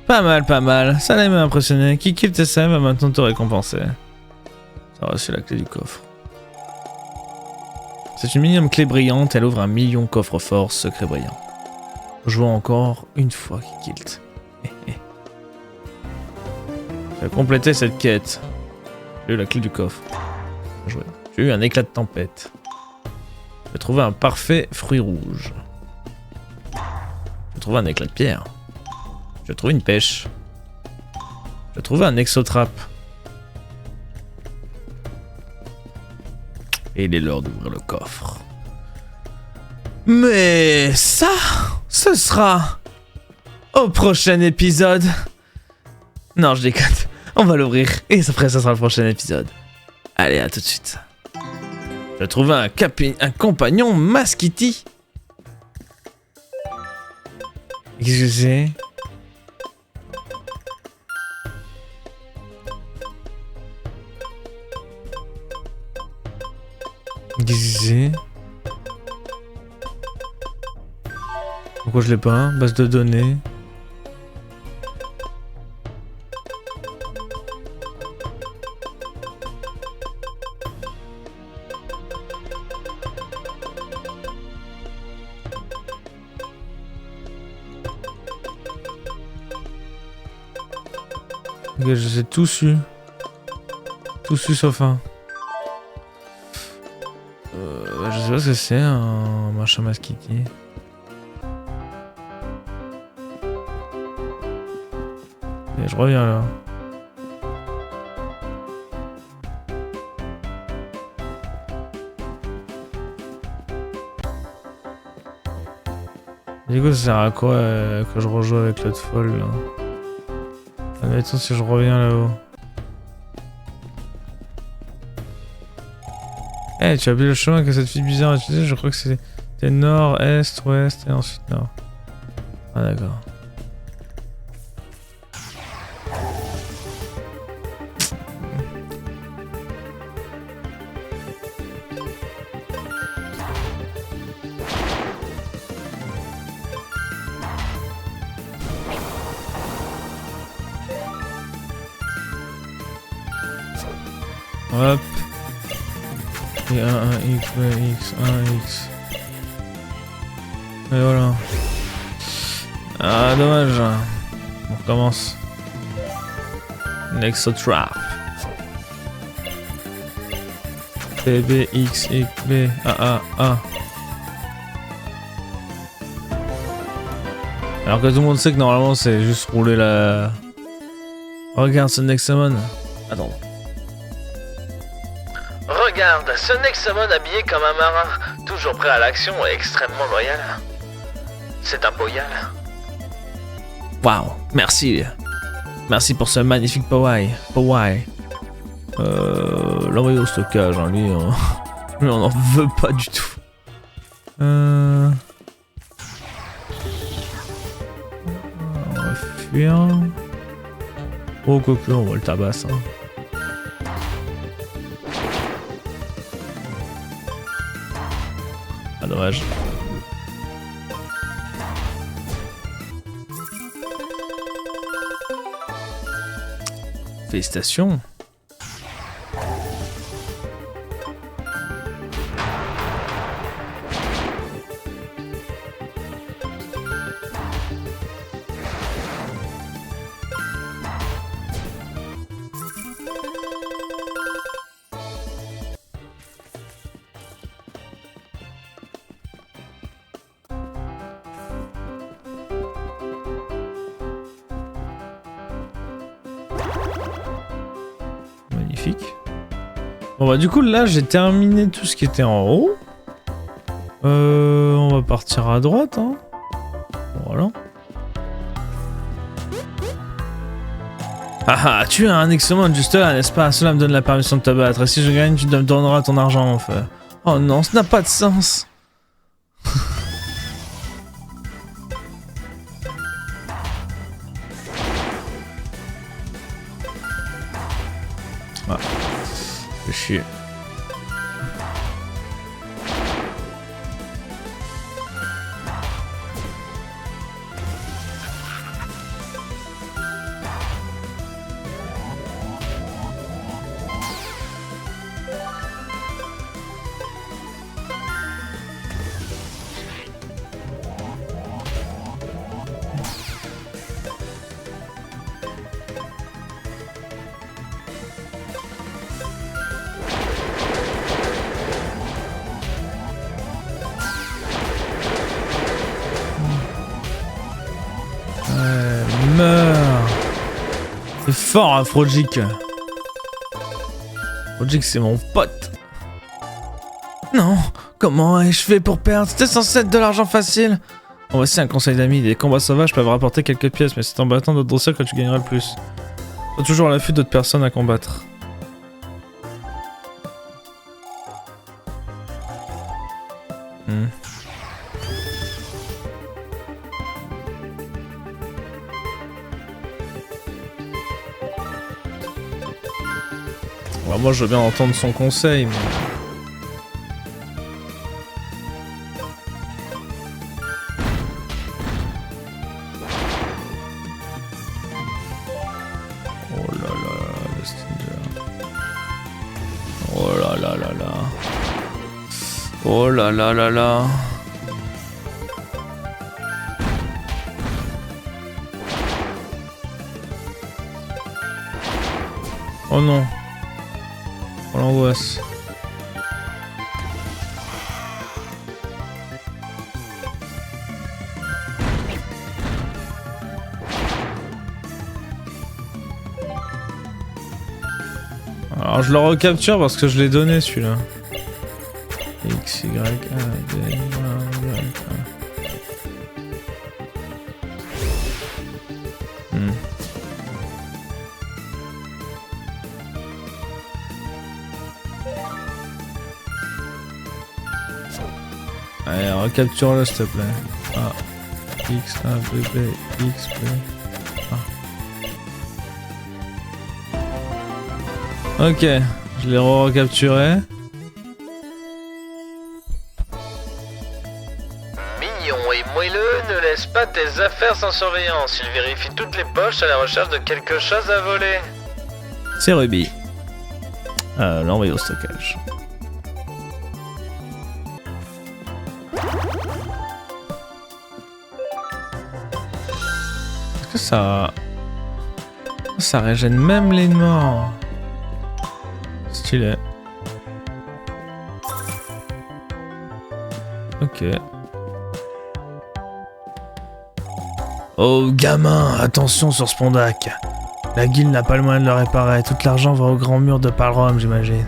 Pas mal, pas mal. Ça m'a impressionné. Qui kill TSM va maintenant te récompenser. Ça reçu la clé du coffre. C'est une minimum clé brillante. Elle ouvre un million coffre-fort secret brillant. Jouons encore une fois qui kilt. Je vais compléter cette quête. J'ai eu la clé du coffre. Joué. J'ai eu un éclat de tempête. J'ai trouvé un parfait fruit rouge. J'ai trouvé un éclat de pierre. J'ai trouvé une pêche. J'ai trouvé un exotrap. Et il est l'heure d'ouvrir le coffre. Mais ça, ce sera au prochain épisode. Non, je déconne. On va l'ouvrir et après ça sera le prochain épisode. Allez, à tout de suite. J'ai trouvé un compagnon Maskity. Qu'est-ce que c'est? Qu'est-ce que c'est? Pourquoi je l'ai pas, hein? Base de données. Ok, je sais tout su. Tout su sauf un. Je sais pas ce que c'est, un machin Maskity. Et je reviens là. Du coup, ça sert à quoi que je rejoue avec l'autre folle là? Admettons si je reviens là-haut. Eh, tu as vu le chemin que cette fille bizarre a utilisé? Je crois que c'était nord, est, ouest et ensuite nord. Ah d'accord. Hop. Et 1, X, B, X, 1, X. Et voilà. Ah, dommage. On recommence. Next trap. B, B, X, X, B, A, A. Alors que tout le monde sait que normalement c'est juste rouler la... Regarde ce Nexamon. Attends. Regarde, ce Nexamon habillé comme un marin, toujours prêt à l'action et extrêmement loyal. C'est un boyal. Waouh, merci. Merci pour ce magnifique Powai. L'envoyer au stockage, hein, lui on en veut pas du tout. On va fuir. Oh, quoique, on va le tabasser. Hein. Ah, dommage. Félicitations. Magnifique. Bon bah du coup là j'ai terminé tout ce qui était en haut. On va partir à droite hein. Voilà. Ah ah, tu as un Nexamon juste là, n'est-ce pas? Cela me donne la permission de te battre. Et si je gagne, tu me donneras ton argent mon frère. Oh non, ça n'a pas de sens. Ah, fais chier. Meurs. C'est fort, hein, Frogic. Frogic, c'est mon pote. Non, comment ai-je fait pour perdre? C'était censé être de l'argent facile. Bon, voici un conseil d'amis. Des combats sauvages peuvent rapporter quelques pièces, mais c'est en battant d'autres dresseurs que tu gagneras le plus. Sois toujours à l'affût d'autres personnes à combattre. Alors moi je veux bien entendre son conseil, mais... Oh là là, le Stinger. Oh là là là là. Oh là là là là. Oh non. Oh l'angoisse. Alors je le recapture parce que je l'ai donné celui-là. X, Y, A, D, Y, A. Allez, recapture-le s'il te plaît. A, X, A, B, B, X, B, A. Ok, je l'ai recapturé. Mignon et moelleux, ne laisse pas tes affaires sans surveillance. Il vérifie toutes les poches à la recherche de quelque chose à voler. C'est Ruby. L'envoyer au stockage. Est-ce que ça... Ça régène même les morts. Stylé. Ok. Oh gamin, attention sur ce pondac. La guilde n'a pas le moyen de le réparer. Tout l'argent va au grand mur de Palrom, j'imagine.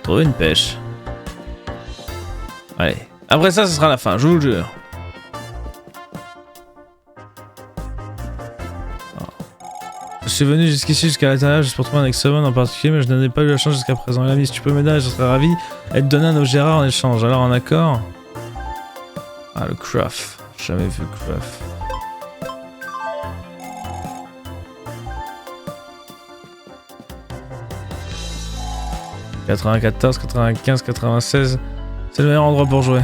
Trouver une pêche. Allez. Après ça, ce sera la fin, je vous le jure. Je suis venu jusqu'ici, jusqu'à l'intérieur, juste pour trouver un Nexomon en particulier, mais je n'en ai pas eu la chance jusqu'à présent. L'ami, si tu peux m'aider, je serais ravi et te donner un objet rare en échange. Alors, en accord? Ah, le craft. J'ai jamais vu le craft. « 94, 95, 96... C'est le meilleur endroit pour jouer. »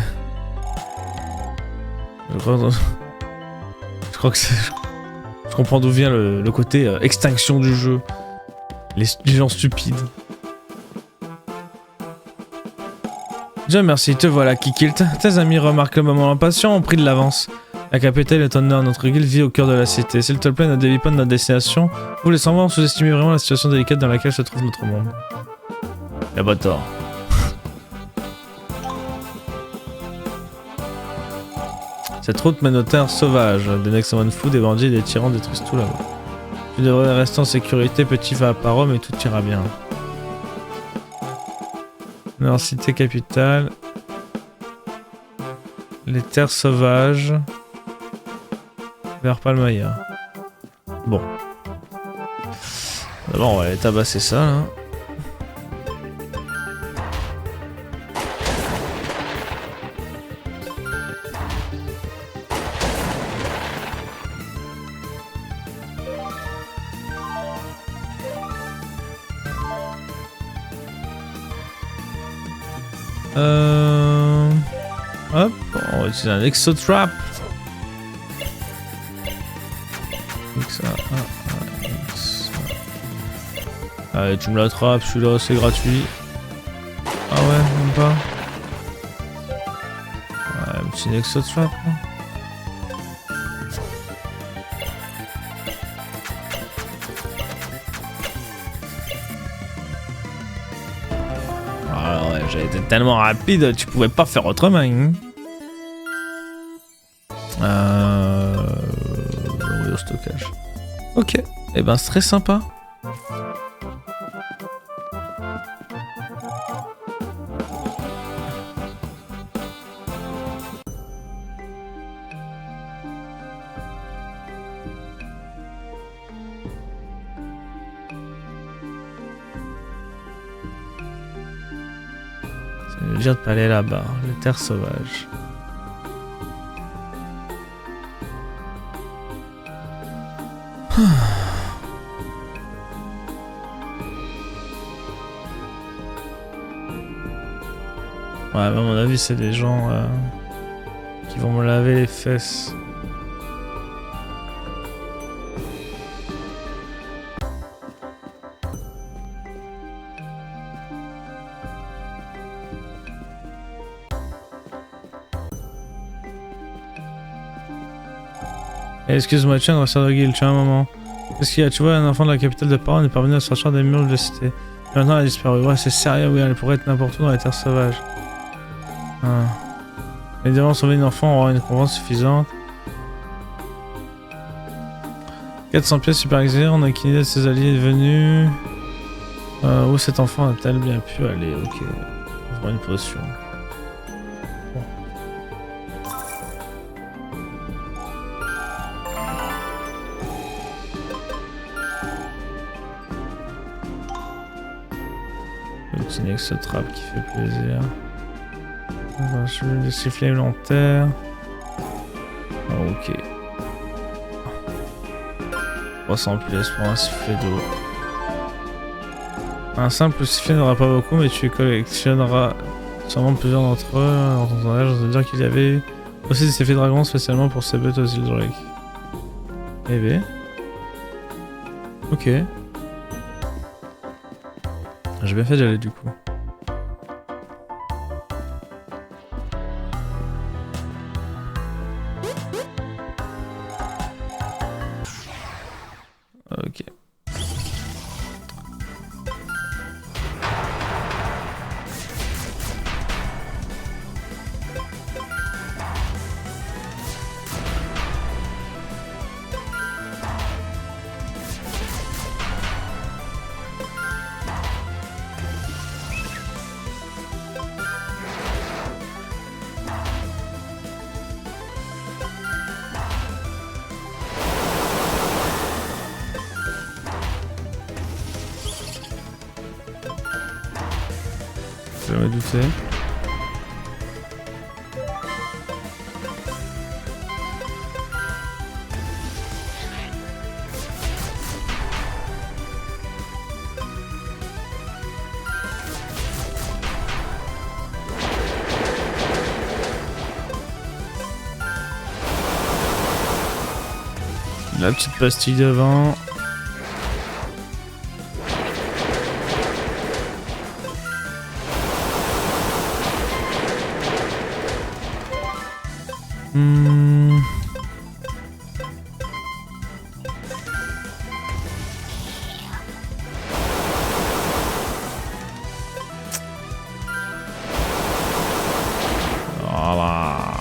Je crois que c'est... Je comprends d'où vient le côté extinction du jeu. Les gens stupides. Dieu merci, te voilà, Kikilt. Tes amis remarquent le moment impatient, ont pris de l'avance. La capitale est honneur, notre guilde vit au cœur de la cité. S'il te plaît, ne dévie pas de notre destination. Vous les semblants sous-estimez vraiment la situation délicate dans laquelle se trouve notre monde. Y'a pas tort. Cette route mène aux terres sauvages. Des Nexomon fous, des bandits et des tyrans détruisent tout là-bas. Tu devrais rester en sécurité, petit, va à Palrom et tout ira bien. Leur cité capitale. Les terres sauvages. Vers Palmaya. Bon. D'abord, on va aller tabasser ça, là. Hop, on va utiliser un Exotrap. Allez, tu me l'attrapes, celui-là, c'est gratuit. Ah ouais, même pas. Ouais, un petit Exotrap. J'ai été tellement rapide, tu pouvais pas faire autrement. Hein. Au stockage. Ok, et ben c'est très sympa. Ça veut dire de pas aller là-bas, les terres sauvages. Ouais, à mon avis, c'est des gens qui vont me laver les fesses. Excuse-moi, tiens, Dresseur de Guild, tu as un moment. Qu'est-ce qu'il y a? Tu vois, un enfant de la capitale de Palrom est parvenu à sortir des murs de la cité. Et maintenant, elle a disparu. Ouais, c'est sérieux, oui, elle pourrait être n'importe où dans les terres sauvages. Ah. Évidemment, sauver une enfant aura une récompense suffisante. 400 pièces super exilées, on a aucune idée de ses alliés venus. Où cet enfant a-t-elle bien pu aller? Ok, on prend une potion. Petit Exotrap qui fait plaisir. Je vais le sifflet élémentaire. Ok. 300 pièces pour un sifflet d'eau. Un simple sifflet n'aura pas beaucoup, mais tu collectionneras sûrement plusieurs d'entre eux. Dans ton sondage, je veux dire qu'il y avait aussi des sifflets dragons spécialement pour ces bêtes aux îles Drake. Eh ben. Ok. J'ai bien fait d'y aller du coup. Ok. Je me doutais. La petite pastille devant. Voilà.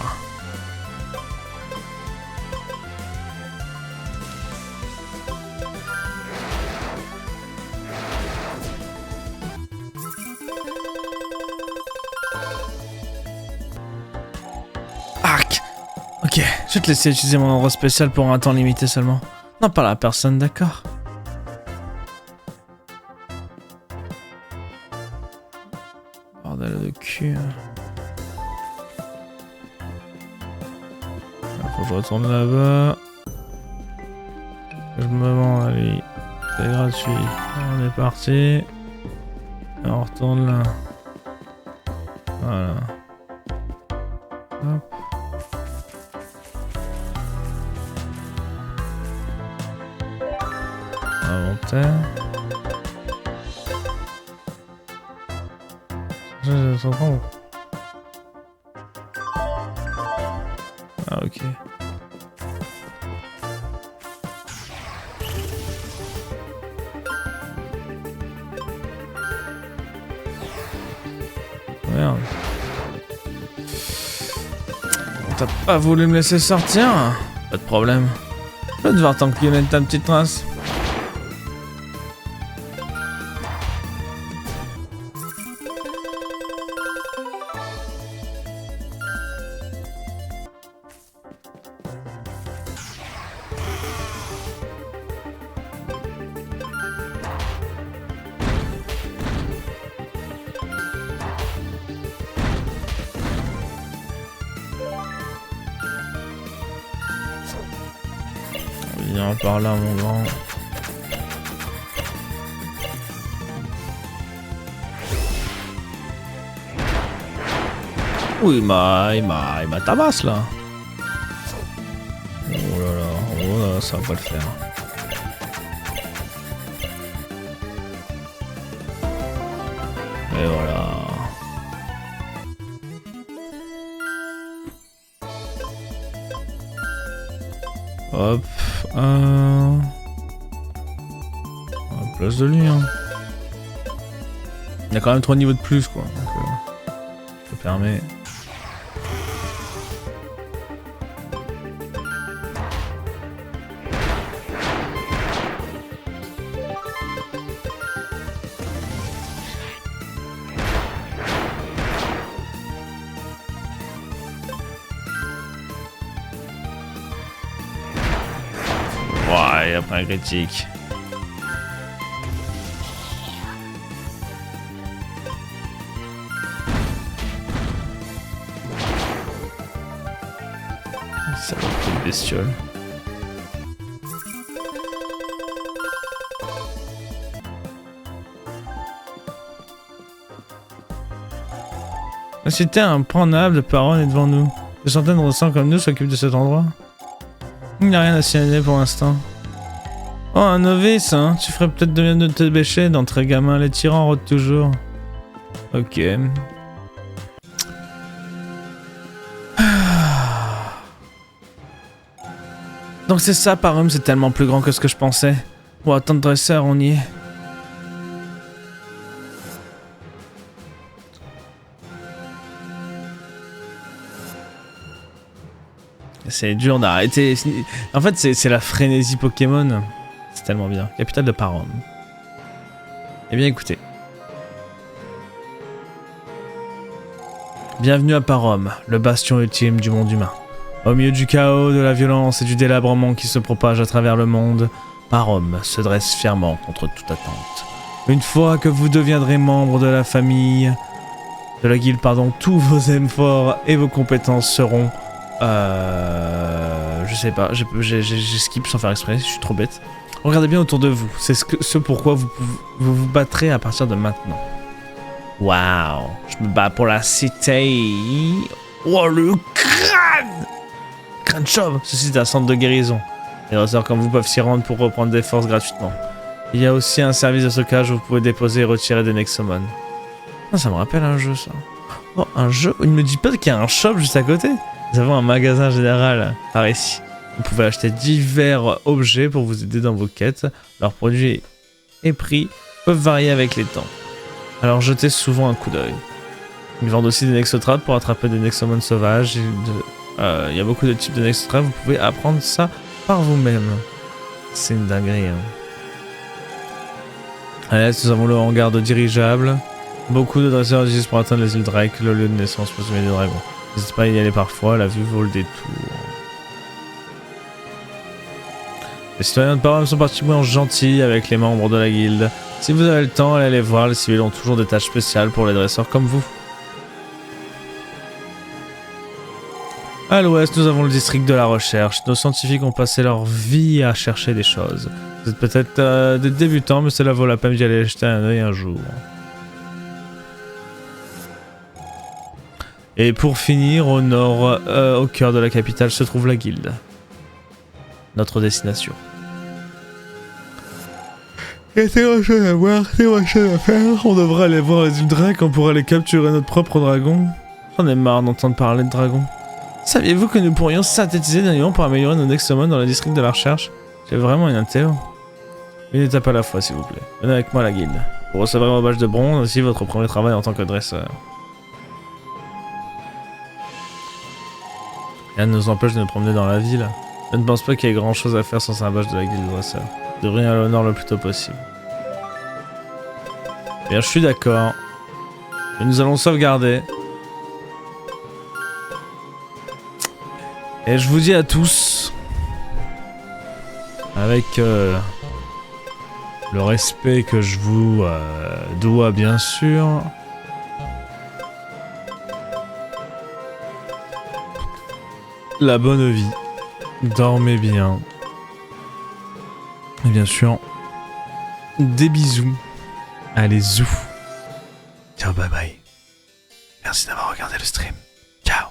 Arc. Ok, je vais te laisser utiliser mon endroit spécial pour un temps limité seulement. Non, pas la personne, d'accord. Bordel de cul. Faut que je retourne là-bas. Je me vends à lui. C'est gratuit. On est parti. Et on retourne là. Voilà. Hop. Inventaire. Je comprends. Ah ok. Merde. T'as pas voulu me laisser sortir? Pas de problème. Je vais devoir t'enculer ta petite race. Viens par là, mon grand. Oui, il m'a tabasse là. Oh là, ça va pas le faire. Et voilà. Hop. À la place de lui, hein. Il y a quand même 3 niveaux de plus, quoi. Donc, ça permet. Ouais, après un critique. Ça va être une bestiole. La cité imprenable de Paron est devant nous. Des centaines de ressents comme nous s'occupent de cet endroit. Il n'y a rien à signaler pour l'instant. Oh, un novice, hein. Tu ferais peut-être de bien de te bêcher d'entrer gamin, les tyrans rôdent toujours. Ok. Donc c'est ça, Parum, c'est tellement plus grand que ce que je pensais. Wow, tant de dresseurs, on y est. C'est dur d'arrêter. En fait, c'est la frénésie Pokémon. C'est tellement bien. Capitale de Parum. Eh bien, écoutez. Bienvenue à Parum, le bastion ultime du monde humain. Au milieu du chaos, de la violence et du délabrement qui se propage à travers le monde, Parum se dresse fièrement contre toute attente. Une fois que vous deviendrez membre de la famille, de la guilde, pardon, tous vos efforts et vos compétences seront... je sais pas, j'ai skip sans faire exprès, je suis trop bête. Regardez bien autour de vous, c'est ce pourquoi vous battrez à partir de maintenant. Waouh, je me bats pour la cité. Oh, le crâne! Crâne chauve, ceci est un centre de guérison. Les dresseurs comme vous peuvent s'y rendre pour reprendre des forces gratuitement. Il y a aussi un service de stockage où vous pouvez déposer et retirer des Nexomon. Ah, ça me rappelle un jeu, ça. Oh, un jeu? Il ne me dit pas qu'il y a un shop juste à côté. Nous avons un magasin général par ici. Vous pouvez acheter divers objets pour vous aider dans vos quêtes. Leurs produits et prix peuvent varier avec les temps. Alors jetez souvent un coup d'œil. Ils vendent aussi des Nexotrades pour attraper des Nexomon sauvages. Il y a beaucoup de types de Nexotrades, vous pouvez apprendre ça par vous-même. C'est une dinguerie. Hein. Allez, nous avons le hangar de dirigeables. Beaucoup de dresseurs utilisent pour atteindre les îles Drake, le lieu de naissance présumé des dragons. N'hésitez pas à y aller parfois, la vue vaut le détour. Les citoyens de Parum sont particulièrement gentils avec les membres de la guilde. Si vous avez le temps, allez les voir, les civils ont toujours des tâches spéciales pour les dresseurs comme vous. À l'ouest, nous avons le district de la recherche. Nos scientifiques ont passé leur vie à chercher des choses. Vous êtes peut-être des débutants, mais cela vaut la peine d'y aller jeter un œil un jour. Et pour finir, au nord, au cœur de la capitale, se trouve la guilde. Notre destination. Il y a tellement de choses à voir, tellement de choses à faire. On devrait aller voir les îles Drake, on pourrait aller capturer notre propre dragon. J'en ai marre d'entendre parler de dragons. Saviez-vous que nous pourrions synthétiser des lions pour améliorer nos Nexomon dans le district de la recherche? J'ai vraiment une intello. Une étape à la fois, s'il vous plaît. Venez avec moi à la guilde. Vous recevrez vos badges de bronze, ainsi votre premier travail en tant que dresseur. Rien ne nous empêche de nous promener dans la ville. Je ne pense pas qu'il y ait grand chose à faire sans un badge de la guilde dresseur. Vous devriez aller au nord le plus tôt possible. Bien, je suis d'accord. Mais nous allons sauvegarder. Et je vous dis à tous, avec le respect que je vous dois bien sûr, la bonne vie, dormez bien, et bien sûr, des bisous, allez zou, ciao bye bye, merci d'avoir regardé le stream, ciao.